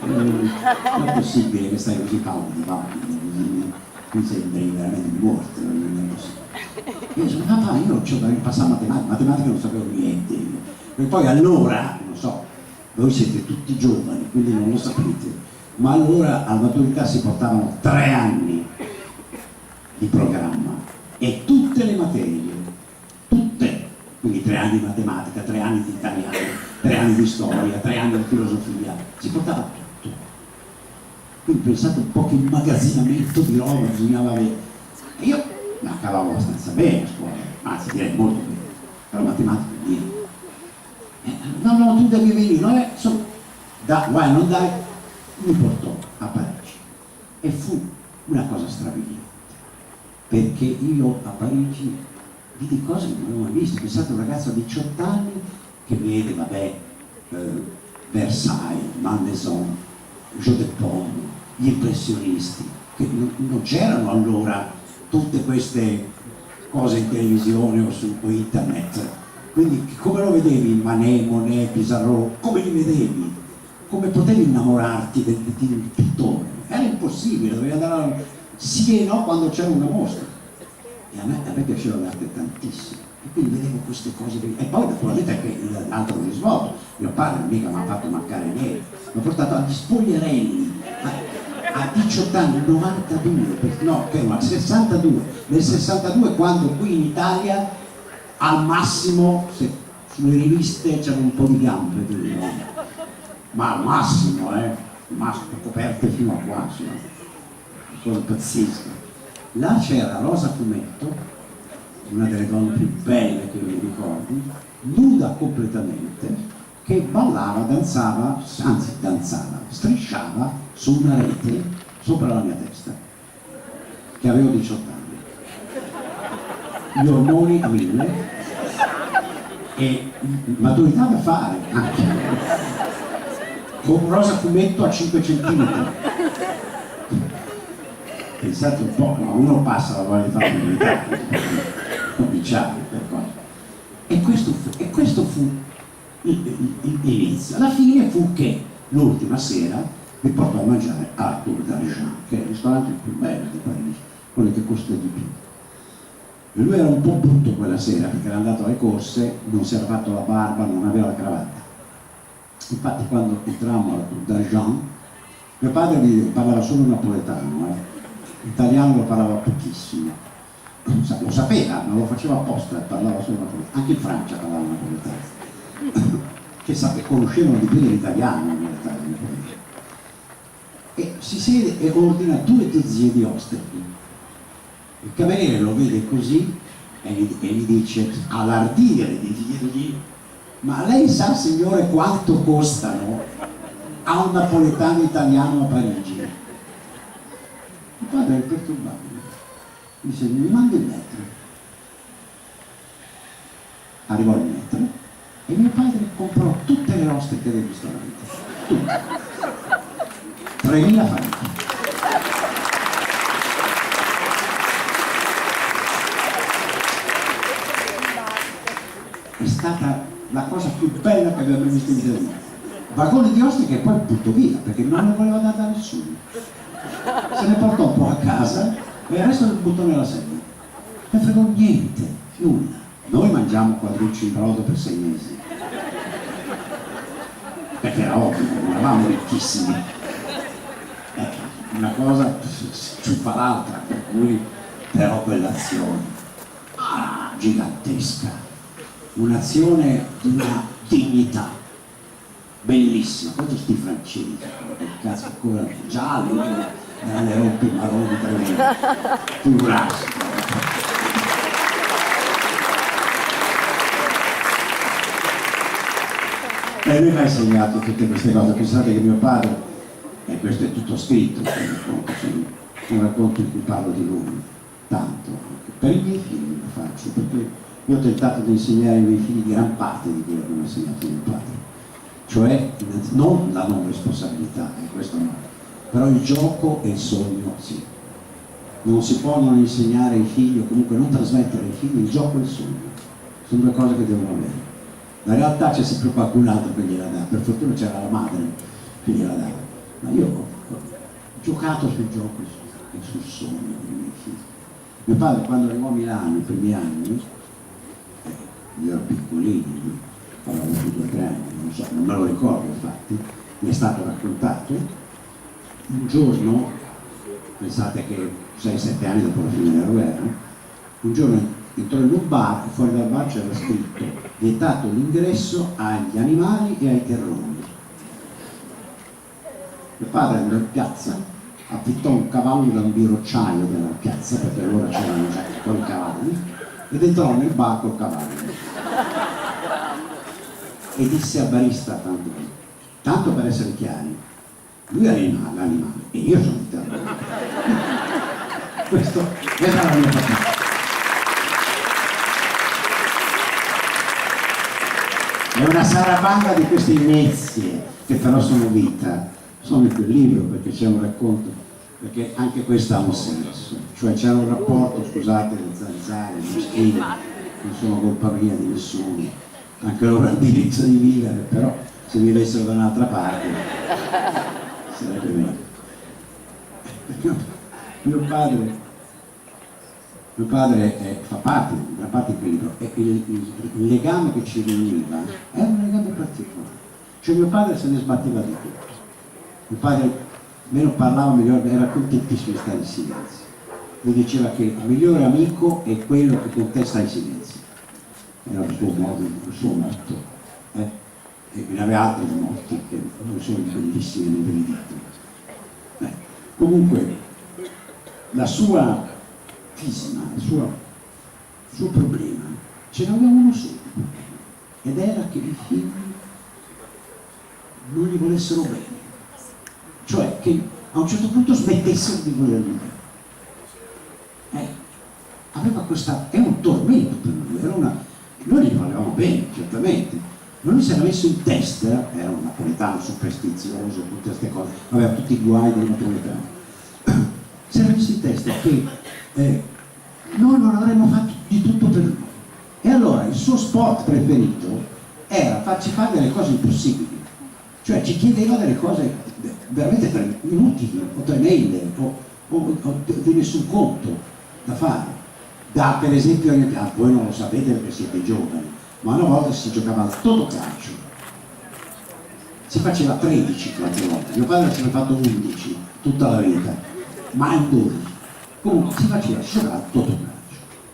Non è possibile che stai così caldo, mi sembri veramente morto, non è possibile. Io sono papà, io non c'ho da passare matematica non sapevo niente. E poi allora, non so, voi siete tutti giovani, quindi non lo sapete, ma allora alla maturità si portavano 3 anni di programma e tutte le materie, tutte, quindi 3 anni di matematica, 3 anni di italiano, 3 anni di storia, 3 anni di filosofia, si portava tutto. Quindi pensate un po' che immagazzinamento di roba bisognava avere. E io la cavavo abbastanza bene a scuola, anzi direi molto bene, però matematica niente. No, tu devi venire, guarda, non dai, mi portò a Parigi e fu una cosa strabiliante, perché io a Parigi vidi cose che non avevo mai visto. Pensate a un ragazzo di 18 anni che vede, Versailles, Malmaison, Jeu de Paume, gli impressionisti, che non c'erano allora tutte queste cose in televisione o su internet. Quindi come lo vedevi Manet, Monet, Pissarro? Come li vedevi? Come potevi innamorarti del pittore? Era impossibile, dovevi andare a sì e no quando c'era una mostra. E a me piaceva l'arte tantissimo. E quindi vedevo queste cose. E poi naturalmente anche l'altro risvolto. Mio padre mica mi ha fatto mancare niente. Mi ha portato agli spogliarelli a 18 anni, 92, no, che era 62. Nel 62 quando qui in Italia al massimo, se sulle riviste c'erano un po' di gambe, ma al massimo, coperte fino a qua, insomma, cosa pazzesca. Là c'era Rosa Fumetto, una delle donne più belle che mi ricordi, nuda completamente, che ballava, danzava, strisciava su una rete sopra la mia testa, che avevo 18 anni. Gli ormoni a 1000 e maturità da fare anche con Rosa Fumetto a 5 centimetri. Pensate un po', ma uno passa la voglia di fare maturità, cominciare per cosa. E questo fu l'inizio. Alla fine fu che l'ultima sera mi portò a mangiare a Tour d'Argent, che è il ristorante più bello di Parigi, quello che costa di più. E lui era un po' brutto quella sera perché era andato alle corse, non si era fatto la barba, non aveva la cravatta. Infatti quando entrammo alla Tour d'Argent, mio padre parlava solo napoletano, l'italiano lo parlava pochissimo, lo sapeva, non lo faceva apposta, parlava solo napoletano, anche in Francia parlava napoletano, che conoscevano di più dell'italiano in realtà. E si siede e ordina 2 dozine di osteri. Il cameriere lo vede così e gli dice, all'ardire di dirgli, ma lei sa signore quanto costano a un napoletano italiano a Parigi? Il padre è imperturbabile, dice, mi manda il metro. Arrivò il metro e mio padre comprò tutte le ostriche del ristorante, tutte. 3.000 franchi. È stata la cosa più bella che abbiamo visto in vita mia. Vagone di ostriche e poi butto via perché non lo voleva dare a nessuno. Se ne portò un po' a casa e il resto lo buttò nella sedia. Non fregò niente, nulla. Noi mangiamo quadrucci in brodo per 6 mesi. Perché era ovvio, non eravamo ricchissimi. una cosa ci fa l'altra, per cui però quell'azione gigantesca, un'azione di una dignità bellissima. Poi sti francesi, che cazzo ancora gialli, le rompi marroni tremendi, figurarsi. E lui mi ha insegnato tutte queste cose. Pensate che mio padre, e questo è tutto scritto, un racconto in cui parlo di lui, tanto, anche per i miei figli lo faccio, perché io ho tentato di insegnare ai miei figli gran parte di quello che mi ha insegnato mio padre, cioè non la non responsabilità, questo no, però il gioco e il sogno sì. Non si può non insegnare ai figli, o comunque non trasmettere ai figli il gioco e il sogno, sono due cose che devono avere. La realtà c'è sempre qualcun altro che gliela dà, per fortuna c'era la madre che gliela dava, ma io ho giocato sul gioco e sul sogno dei miei figli. Mio padre quando arrivò a Milano i primi anni, io ero piccolino, avevo avuto 2 o 3 anni, non so, non me lo ricordo infatti, mi è stato raccontato, un giorno, pensate che 6-7 anni dopo la fine della guerra, un giorno entrò in un bar e fuori dal bar c'era scritto: vietato l'ingresso agli animali e ai terroni. Mio padre andò in piazza, affittò un cavallo da un birocciaio della piazza, perché allora c'erano già i cavalli, ed entrò nel bar col cavallo e disse al barista, tanto per essere chiari, lui è l'animale e io sono il terrone. Questa era la mia patente. È una sarabanda di queste inezie che però sono vita, sono in quel libro perché c'è un racconto, perché anche questo ha un senso, cioè c'era un rapporto, scusate, le zanzare, gli schini, non sono colpa mia di nessuno, anche loro hanno diritto di vivere, però se vivessero da un'altra parte sarebbe meglio. Mio padre fa parte di quel libro e il legame che ci riuniva era un legame particolare, cioè mio padre se ne sbatteva di tutto, mio padre meno parlava meglio, era contentissimo di stare in silenzio, lui diceva che il migliore amico è quello che con te sta in silenzio, era il suo modo, il suo motto, e ne aveva altri motti che non sono bellissimi nei benedetto. Comunque la sua fisma, il suo problema, ce n'aveva uno solo, ed era che i figli non gli volessero bene, cioè che a un certo punto smettessero di volergli bene. Aveva questa, è un tormento per lui, noi gli volevamo bene, certamente, ma lui si era messo in testa, era un napoletano superstizioso, tutte queste cose, aveva tutti i guai del napoletano, si era messo in testa che noi non avremmo fatto di tutto per lui. E allora il suo sport preferito era farci fare delle cose impossibili, cioè ci chiedeva delle cose veramente inutili o tremende o di nessun conto da fare. Per esempio, voi non lo sapete perché siete giovani, ma una volta si giocava al totocalcio, si faceva 13 qualche volta, mio padre se ne ha fatto 11 tutta la vita, ma in 12. Comunque si giocava al totocalcio,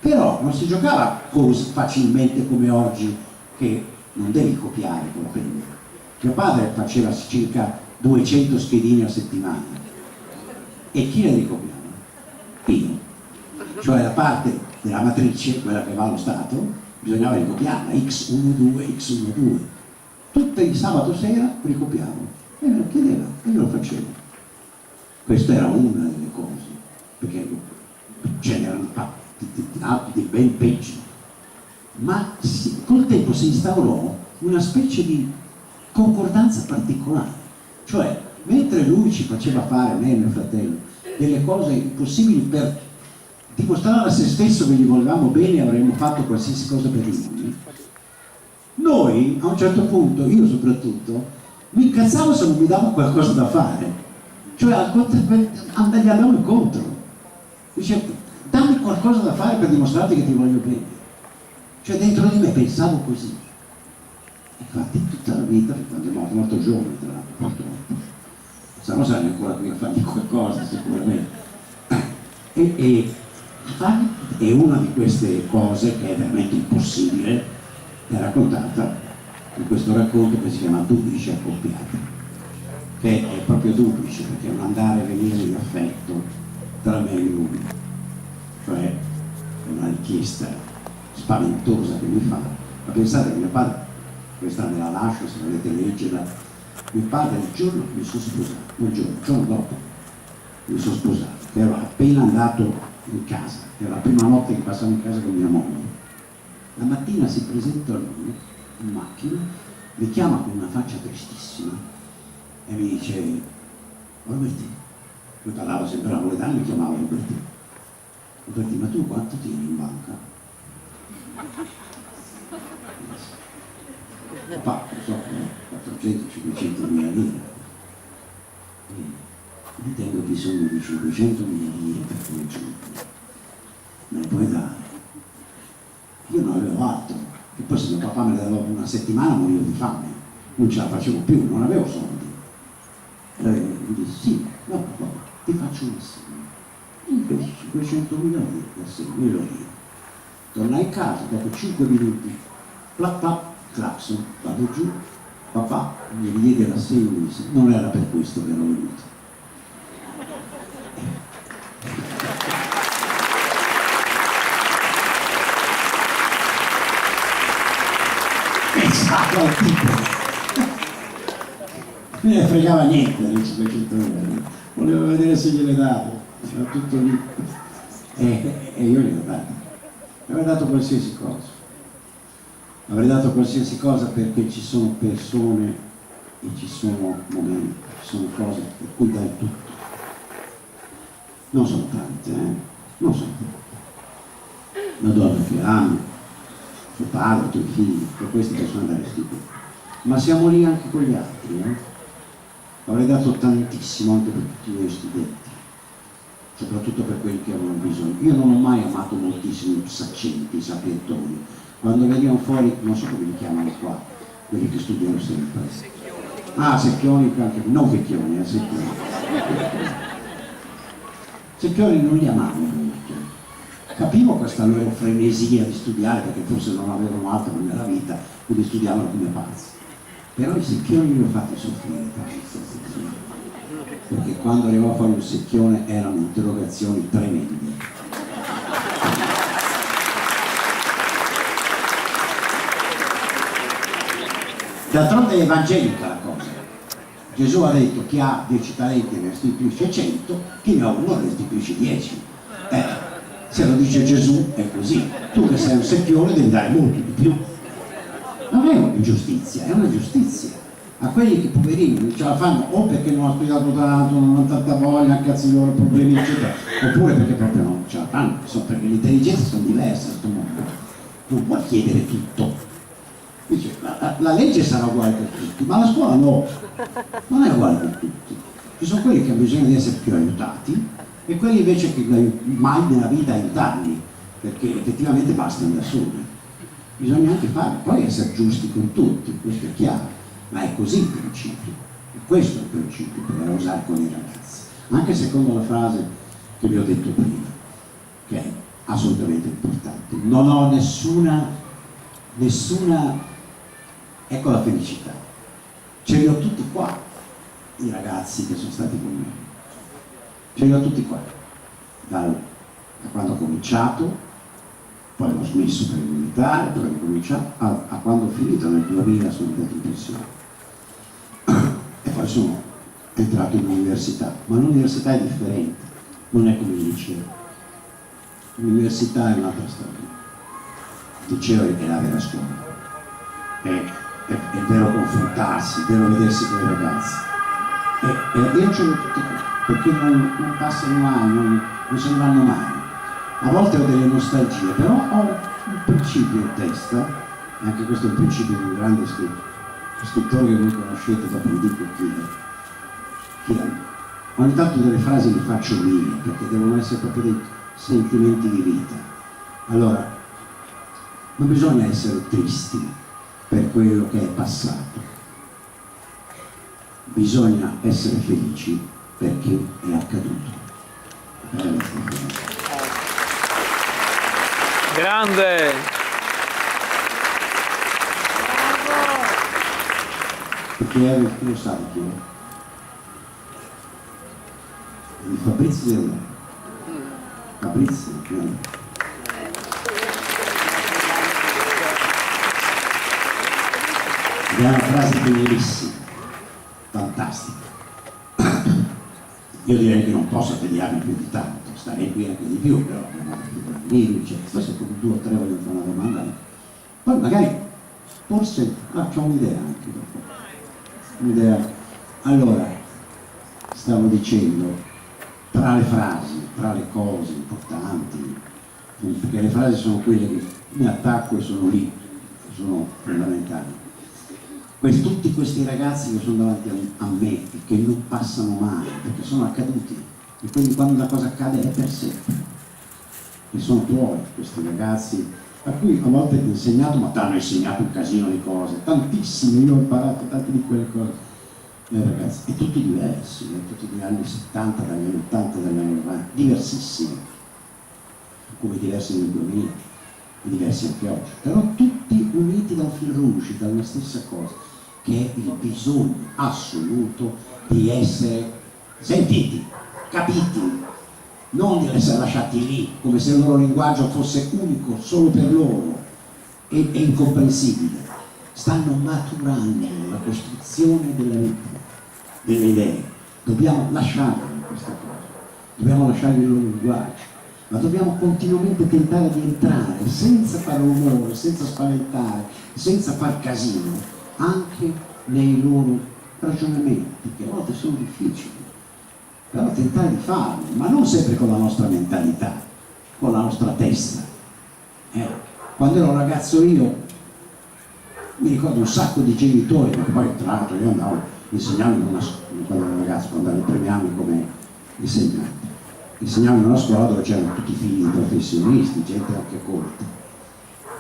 però non si giocava così facilmente come oggi, che non devi copiare con la penna. Mio padre faceva circa 200 schedine a settimana e chi le ricopiava? Io, cioè la parte della matrice, quella che va allo Stato, bisognava ricopiarla, x12, x12, tutte il sabato sera ricopiavo e me lo chiedeva e io lo facevo. Questa era una delle cose, perché ce n'erano altri ben peggio, ma col tempo si instaurò una specie di concordanza particolare, cioè mentre lui ci faceva fare, a me e mio fratello, delle cose impossibili per dimostrare a se stesso che gli volevamo bene e avremmo fatto qualsiasi cosa per lui, noi a un certo punto, io soprattutto, mi incazzavo se non mi davo qualcosa da fare, cioè gli andavo incontro, dicevo dammi qualcosa da fare per dimostrarti che ti voglio bene, cioè dentro di me pensavo così. Infatti tutta la vita, quando è morto giovane tra l'altro, se no saranno ancora qui a fargli qualcosa sicuramente. E è una di queste cose che è veramente impossibile, è raccontata in questo racconto che si chiama Duplice accoppiati, che è proprio duplice perché è un andare e venire di affetto tra me e lui, cioè è una richiesta spaventosa che mi fa. Ma pensate che mio padre, questa me la lascio se volete leggerla, mio padre il giorno che mi sono sposato, il giorno dopo mi sono sposato, ero appena andato in casa, era la prima notte che passavo in casa con mia moglie, la mattina si presenta lui in macchina, mi chiama con una faccia tristissima e mi dice: Roberti, lui parlava sempre napoletano, mi chiamava Roberti, ma tu quanto tieni in banca? Papà, non so, 400-500 mila lire. Io tengo bisogno di 500 mila lire per quel giorno. Me ne puoi dare? Io non avevo altro. E poi se mio papà me ne dava una settimana morivo di fame. Non ce la facevo più, non avevo soldi. Mi disse: sì, no, papà, ti faccio un assegno. Io 500 mila lire, l'assegno, io lì. Tornai a casa dopo 5 minuti, plac plac, clacson, vado giù, papà mi ridiede l'assegno e mi disse: non era per questo che ero venuto. Pensavo al tipo, non ne fregava niente delle 500 euro, voleva vedere se gliele davo, era tutto lì. E io glielo davo. Avrei dato qualsiasi cosa, avrei dato qualsiasi cosa perché ci sono persone e ci sono momenti, ci sono cose per cui dai tutto. Non sono tante, non sono tante. Una donna che ami, tuo padre, i tuoi figli, per questi possono andare stupidi. Ma siamo lì anche con gli altri, Avrei dato tantissimo anche per tutti i miei studenti, soprattutto per quelli che avevano bisogno. Io non ho mai amato moltissimo i saccenti, i sapientoni. Quando venivano fuori, non so come li chiamano qua, quelli che studiano sempre. Ah, secchioni, anche, non vecchioni, secchioni. Secchioni non li amavo molto. Capivo questa loro frenesia di studiare, perché forse non avevano altro nella vita, quindi studiavano come pazzi. Però i secchioni li ho fatti soffrire tanto, perché quando arrivavo a fare un secchione erano interrogazioni tremende. D'altronde è evangelica la cosa. Gesù ha detto: chi ha 10 talenti ne restituisce 100, chi ne ha uno ne restituisce 10. Se lo dice Gesù è così. Tu che sei un secchione devi dare molto di più. Non è un'ingiustizia, è una giustizia. A quelli che poverini non ce la fanno o perché non hanno studiato tanto, non hanno tanta voglia, cazzi i loro problemi eccetera, oppure perché proprio non ce la fanno, perché le intelligenze sono diverse in questo mondo. Non puoi chiedere tutto. Dice, la legge sarà uguale per tutti, ma la scuola no, non è uguale per tutti. Ci sono quelli che hanno bisogno di essere più aiutati e quelli invece che mai nella vita aiutarli, perché effettivamente bastano da soli. Bisogna anche fare, poi essere giusti con tutti, questo è chiaro, ma è così il principio, e questo è il principio per usare con i ragazzi, anche secondo la frase che vi ho detto prima, che è assolutamente importante. Non ho nessuna, ecco la felicità, ce li ho tutti qua, i ragazzi che sono stati con me, ce li ho tutti qua, da quando ho cominciato, poi ho smesso per il militare, poi ho ricominciato, a quando ho finito nel 2000 sono andato in pensione. E poi sono entrato in università, ma l'università è differente, non è come il liceo. L'università è un'altra storia. Il liceo è la vera scuola, è il vero confrontarsi, il vero vedersi con i ragazzi. E io ce l'ho tutti qua, perché non passano mai, non se ne vanno mai. A volte ho delle nostalgie, però ho un principio in testa, e anche questo è un principio di un grande scrittore che voi conoscete, dopo vi dico chi è. Ogni tanto delle frasi le faccio mie, perché devono essere proprio dei sentimenti di vita. Allora, non bisogna essere tristi per quello che è passato. bisogna essere felici perché è accaduto. Grande! Perché era il tuo santo di Fabrizio Fabrizio è una frase bellissima, fantastica. Io direi che non posso tagliarmi più di tanto, starei qui anche di più, però lì forse come 2 o 3 voglio fare una domanda, poi magari forse c'ho un'idea anche dopo. Un'idea. Allora, stavo dicendo, tra le frasi, tra le cose importanti, perché le frasi sono quelle che mi attacco e sono lì, sono fondamentali. Tutti questi ragazzi che sono davanti a me e che non passano mai, perché sono accaduti, e quindi quando una cosa accade è per sempre. E sono tuoi questi ragazzi, a cui a volte ti ho insegnato, ma ti hanno insegnato un casino di cose, tantissime, io ho imparato tante di quelle cose. Ragazzi, e tutti diversi, tutti dagli anni 70, dagli anni 80, dagli anni 90, diversissimi, come diversi nel 2000, e diversi anche oggi, però tutti uniti da un fil rouge, da una stessa cosa, che è il bisogno assoluto di essere sentiti, capiti, non di essere lasciati lì, come se il loro linguaggio fosse unico, solo per loro, e incomprensibile. Stanno maturando la costruzione della vita, delle idee. Dobbiamo lasciarli questa cosa, dobbiamo lasciargli il loro linguaggio, ma dobbiamo continuamente tentare di entrare senza fare rumore, senza spaventare, senza far casino, anche nei loro ragionamenti, che a volte sono difficili, però tentare di farlo, ma non sempre con la nostra mentalità, con la nostra testa. Quando ero ragazzo io, mi ricordo un sacco di genitori, perché poi tra l'altro io andavo, insegnavo in una scuola, quando ero ragazzo, quando ero ai primi anni come insegnante, insegnavo in una scuola dove c'erano tutti i figli di professionisti, gente anche colta,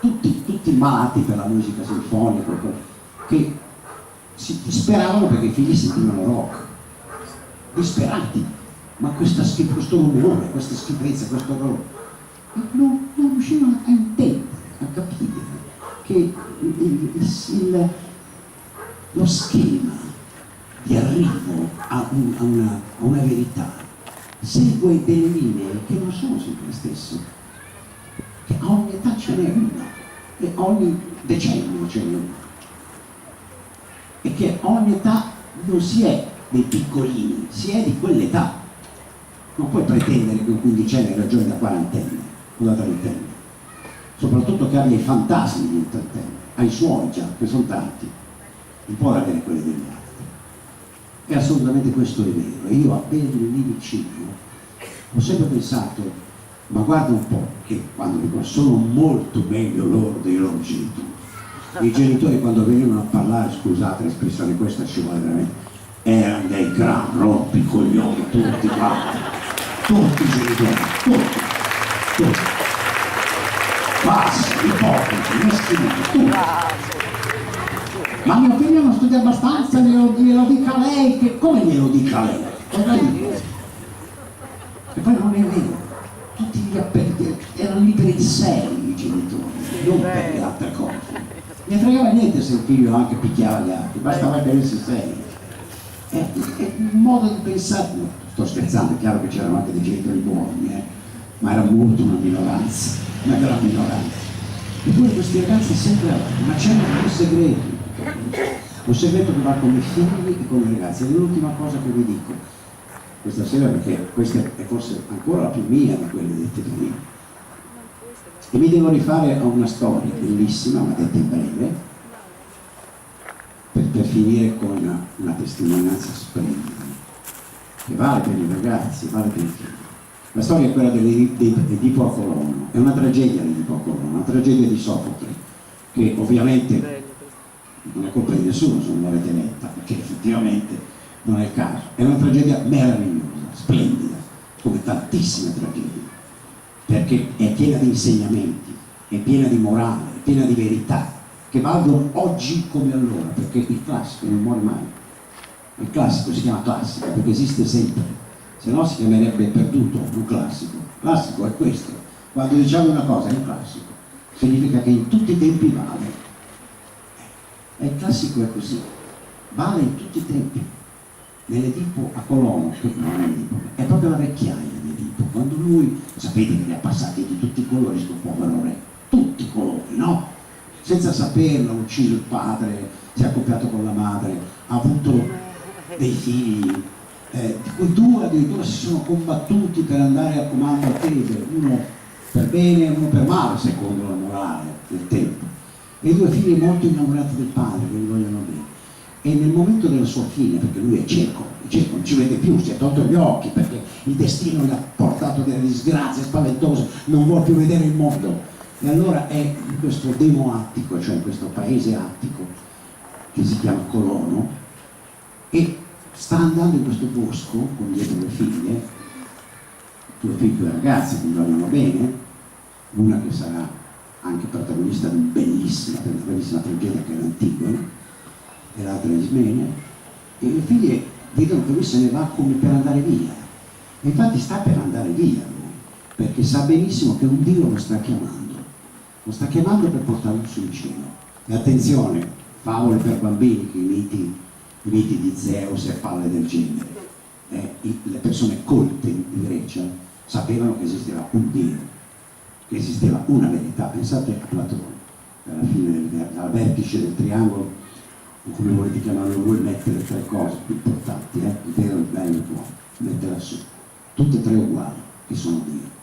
tutti malati per la musica sinfonica, che si disperavano perché i figli sentivano rock, disperati, ma questo rumore, questa schifezza, questo orrore, non riuscivano a intendere, a capire che lo schema di arrivo a una verità segue delle linee che non sono sempre le stesse, che a ogni età ce n'è una, e ogni decennio ce n'è una, e che a ogni età non si è dei piccolini, si è di quell'età. Non puoi pretendere che un quindicenne ragioni da quarantenne o da trentenne, soprattutto che abbia i fantasmi di un trentenne, ha i suoi già, che sono tanti, non può avere quelli degli altri. E assolutamente questo è vero. E io appena lì vicino ho sempre pensato, ma guarda un po', che quando dico sono molto meglio loro dei loro genitori. I genitori quando venivano a parlare, scusate l'espressione, questa ci vuole veramente, erano dei gran rompicoglioni, tutti quanti, tutti i genitori, tutti. Bassi, ipocriti, meschini, tutti. Ma mio figlio non studia abbastanza, glielo dica lei, che come glielo dica lei? Cosa dico? E poi non è vero, tutti gli appelli erano lì per il serio i genitori, non per le altre cose. Non fregava niente se il figlio anche picchiava gli altri, bastava tenersi serio. È un modo di pensare, no, sto scherzando, è chiaro che c'erano anche dei genitori buoni, ma era molto una minoranza, una gran minoranza. Eppure questi ragazzi sempre avanti, ma c'è un segreto che va con i figli e con i ragazzi. È l'ultima cosa che vi dico questa sera, perché questa è forse ancora la più mia di quelle dette prima. E mi devo rifare a una storia bellissima, ma detta in breve, per finire con una testimonianza splendida, che vale per i ragazzi, vale per i figli. La storia è quella dell'Edipo a Colono, è una tragedia dell'Edipo a Colono, una tragedia di Sofocle, che ovviamente non è colpa di nessuno se non l'avete letta, perché effettivamente non è il caso. È una tragedia meravigliosa, splendida, come tantissime tragedie, perché è piena di insegnamenti, è piena di morale, è piena di verità, che valgono oggi come allora, perché il classico non muore mai. Il classico si chiama classica perché esiste sempre, se no si chiamerebbe perduto, un classico. Classico è questo, quando diciamo una cosa è un classico, significa che in tutti i tempi vale. E il classico è così, vale in tutti i tempi. Nell'Edipo a Colono, che non è Edipo, è proprio la vecchiaia di Edipo, quando lui, sapete che ne ha passati di tutti i colori sto povero re, tutti i colori, no? Senza saperlo, ha ucciso il padre, si è accoppiato con la madre, ha avuto dei figli, di cui due addirittura si sono combattuti per andare a comando a Tebe, uno per bene e uno per male, secondo la morale del tempo. E due figli molto innamorati del padre, che gli vogliono bene. E nel momento della sua fine, perché lui è cieco, non ci vede più, si è tolto gli occhi perché il destino gli ha portato delle disgrazie spaventose, non vuole più vedere il mondo. E allora è in questo demo attico, cioè in questo paese attico che si chiama Colono, e sta andando in questo bosco con dietro le figlie, due ragazze che gli vogliono bene, una che sarà anche protagonista di una bellissima tragedia che è l'Antigone, e l'altra Ismenia, e le figlie vedono che lui se ne va come per andare via. E infatti sta per andare via lui, perché sa benissimo che un Dio lo sta chiamando per portarlo sul cielo. E attenzione, favole per bambini, che i miti di Zeus e palle del genere. Le persone colte in Grecia sapevano che esisteva un Dio, che esisteva una verità. Pensate a Platone, al vertice del triangolo, o come volete chiamarlo voi, mettere tre cose più importanti, il vero, il bello e il buono, metterla su, tutte e tre uguali, che sono Dio.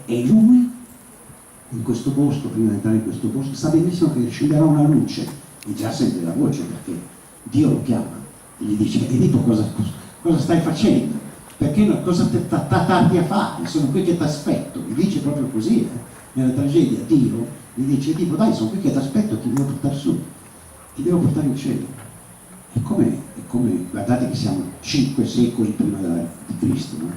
E lui, in questo bosco, prima di entrare in questo bosco, sa benissimo che scenderà una luce, e già sente la voce perché Dio lo chiama, e gli dice: Edipo, cosa stai facendo? Perché cosa tardi a fare? Sono qui che ti aspetto. Gli dice proprio così, nella tragedia Dio gli dice: Edipo, dai, sono qui che ti aspetto, ti devo portare su, ti devo portare in cielo. È come, guardate che siamo 5 secoli prima di Cristo, no?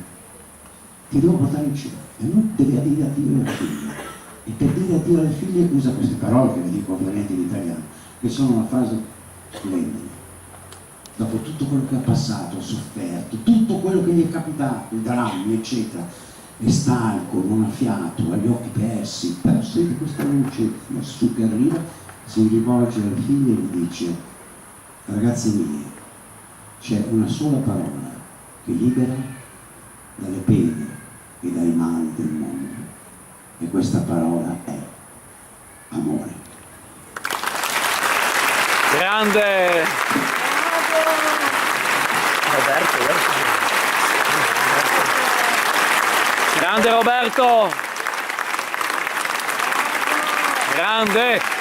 Ti devo portare in cielo. E lui deve dire a Dio alle figlie. E per dire a Dio alle figlie usa queste parole, che vi dico ovviamente in italiano, che sono una frase splendida. Dopo tutto quello che ha passato, ha sofferto, tutto quello che gli è capitato, i drammi, eccetera, è stanco, non ha fiato, ha gli occhi persi, però sente questa luce lassù che arriva, si rivolge alle figlie e gli dice: ragazze mie, c'è una sola parola che libera dalle pene e dai mali del mondo, e questa parola è amore. Grande! Grande Roberto! Grande!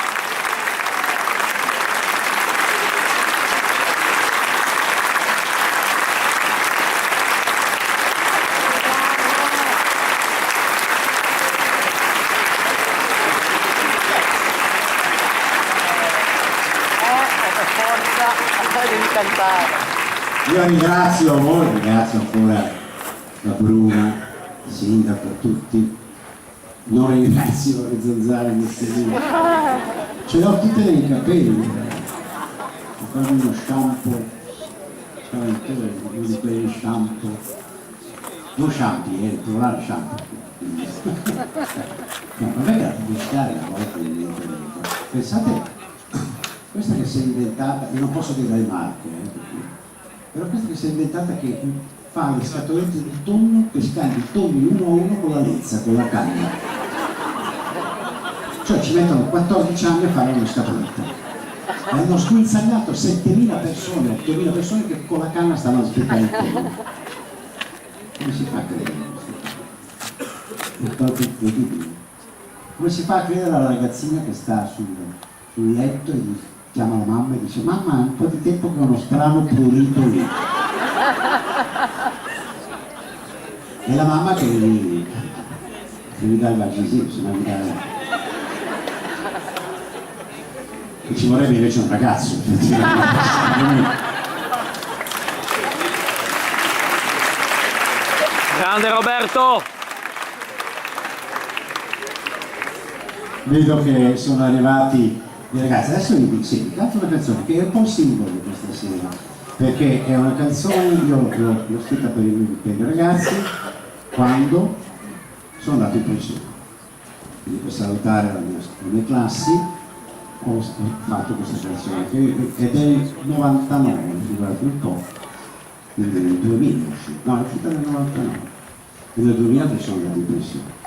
Io ringrazio voi, ringrazio ancora la Bruna, il sindaco, tutti. Non ringrazio le zanzare di Serino. Ce l'ho tutte nei capelli. Ho fatto uno shampoo spaventoso, uno di quegli shampoo. Non shampoo, trovare shampoo. No, vabbè, da pubblicitare la volta di niente. Pensate, questa che si è inventata, io non posso dire le marche, però questa che si è inventata che fa le scatolette di tonno, pescando i tonni uno a uno con la lezza, con la canna. Cioè ci mettono 14 anni a fare una scatoletta. E hanno sguinzagliato 7.000 persone, 8.000 persone che con la canna stavano aspettando il tonno. Come si fa a credere? È proprio incredibile. Come si fa a credere alla ragazzina che sta sul letto e chiama la mamma e dice: mamma, un po' di tempo che ho uno strano prurito lì. E la mamma che gli dà il vagisino, se non gli dà... E ci vorrebbe invece un ragazzo. Grande Roberto! Vedo che sono arrivati Ragazzi, adesso vi dico, sì, canto una canzone che è un po' simbolo di questa sera, perché è una canzone, io l'ho scritta per i ragazzi quando sono andato in pensione. Quindi per salutare le mie classi ho fatto questa canzone, che è del 99, figurate un po', quindi nel 2000, no, è uscita nel 99, nel 2000 che sono andato in pensione.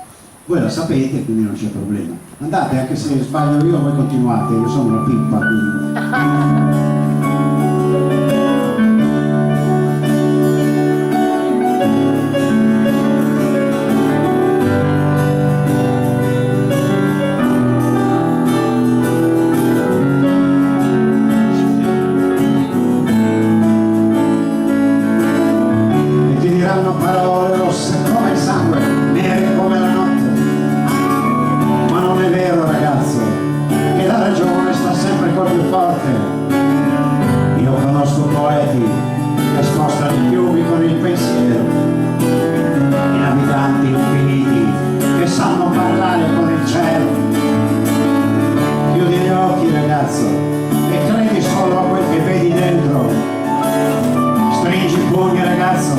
Voi la sapete, quindi non c'è problema. Andate, anche se sbaglio io, voi continuate, io sono una pippa, quindi... E ti diranno parole rosse come il sangue, nere come la notte. Ma non è vero, ragazzo, che la ragione sta sempre col più forte. Io conosco poeti che spostano i fiumi con il pensiero, naviganti infiniti che sanno parlare con il cielo. Chiudi gli occhi, ragazzo, e credi solo a quel che vedi dentro. Stringi i pugni, ragazzo,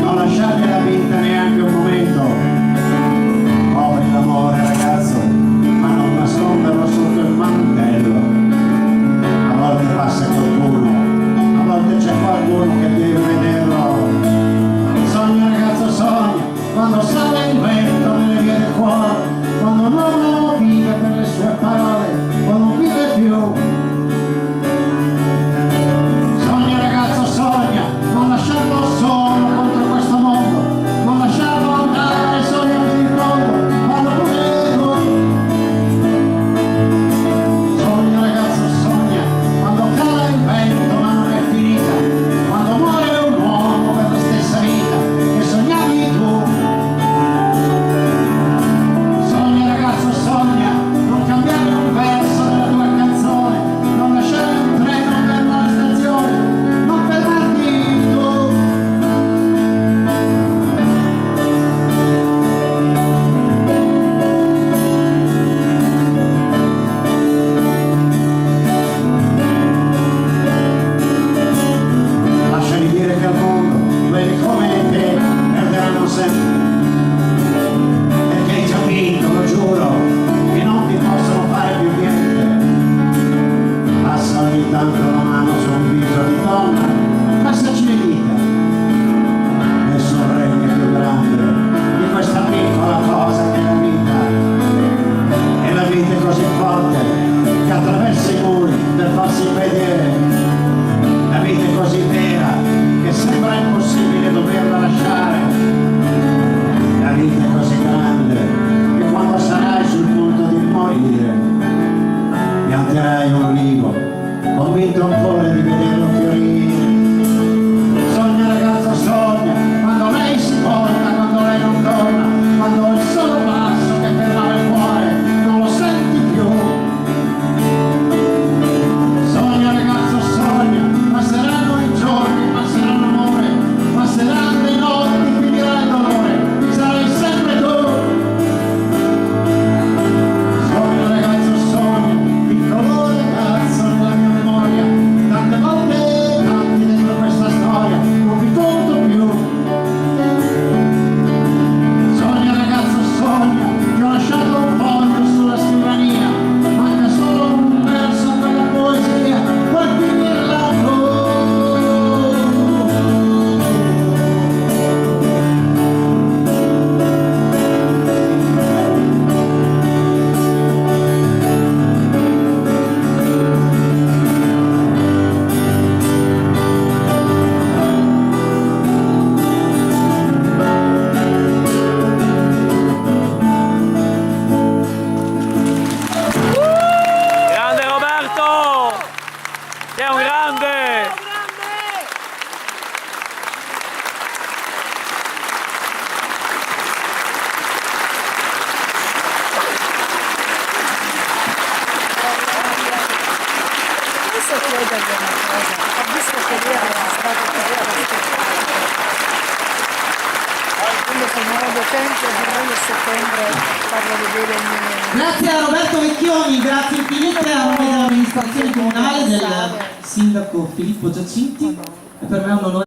non lasciargliela vinta neanche un momento. Copri l'amore, ragazzo, ma non nasconderlo sotto il mantello. A volte passa qualcuno, a volte c'è qualcuno che deve vederlo. Sogna, ragazzo, sogna, quando sale il vento nelle vie del cuore, quando l'uomo vive per le sue parole, o non vive più. Sogna, ragazzo, sogna, non lasciarlo solo contro questo mondo, non lasciarlo andare nei sogni di fondo, quando pure tu. Sogna, ragazzo, sogna, quando cala il vento ma non è finita, quando muore un uomo per la stessa vita che sognavi tu. Sogna, ragazzo, sogna, non cambiare un verso della tua canzone, non lasciare un treno per la stazione, non fermarti tu. Lasciali dire che al mondo quelli come te perderanno sempre, perché hai già vinto, lo giuro, che non ti possono fare più niente. Passa ogni tanto la mano su un viso di donna, passaci le dita, nessun regno è più grande di questa piccola cosa che è la vita. E la vita è così forte che attraversa i muri per farsi vedere. La vita è così vera che sembra impossibile doverla lasciare. La vita è così grande che quando sarai sul punto di morire pianterai un olivo, convinto ancora di vederlo fiorire. Sogna, ragazzo, sogna, quando lei si volta, quando lei non torna, quando il solo passo che fermava il cuore non lo senti più. Sogna, ragazzo, sogna, passeranno i giorni, passeranno l'amore, passeranno le notti, finirà il dolore, sarai sempre tu. Sogna, ragazzo, sogna, piccolo ragazzo nella mia memoria, tante volte tanti dentro questa storia, non mi conto più. Sogna, ragazzo, sogna, ti ho lasciato un foglio sulla scrivania, manca solo un verso per la poesia, puoi finirla tu. Grande Roberto! Che è un grande! Posso chiedervi una cosa? Ho visto che lui era stato quindi per modo sempre a gennaio e settembre farlo vedere il mio... Grazie a Roberto Vecchioni, grazie infinite a nome dell'amministrazione comunale del sindaco Filippo Giacinti, e per me è un onore.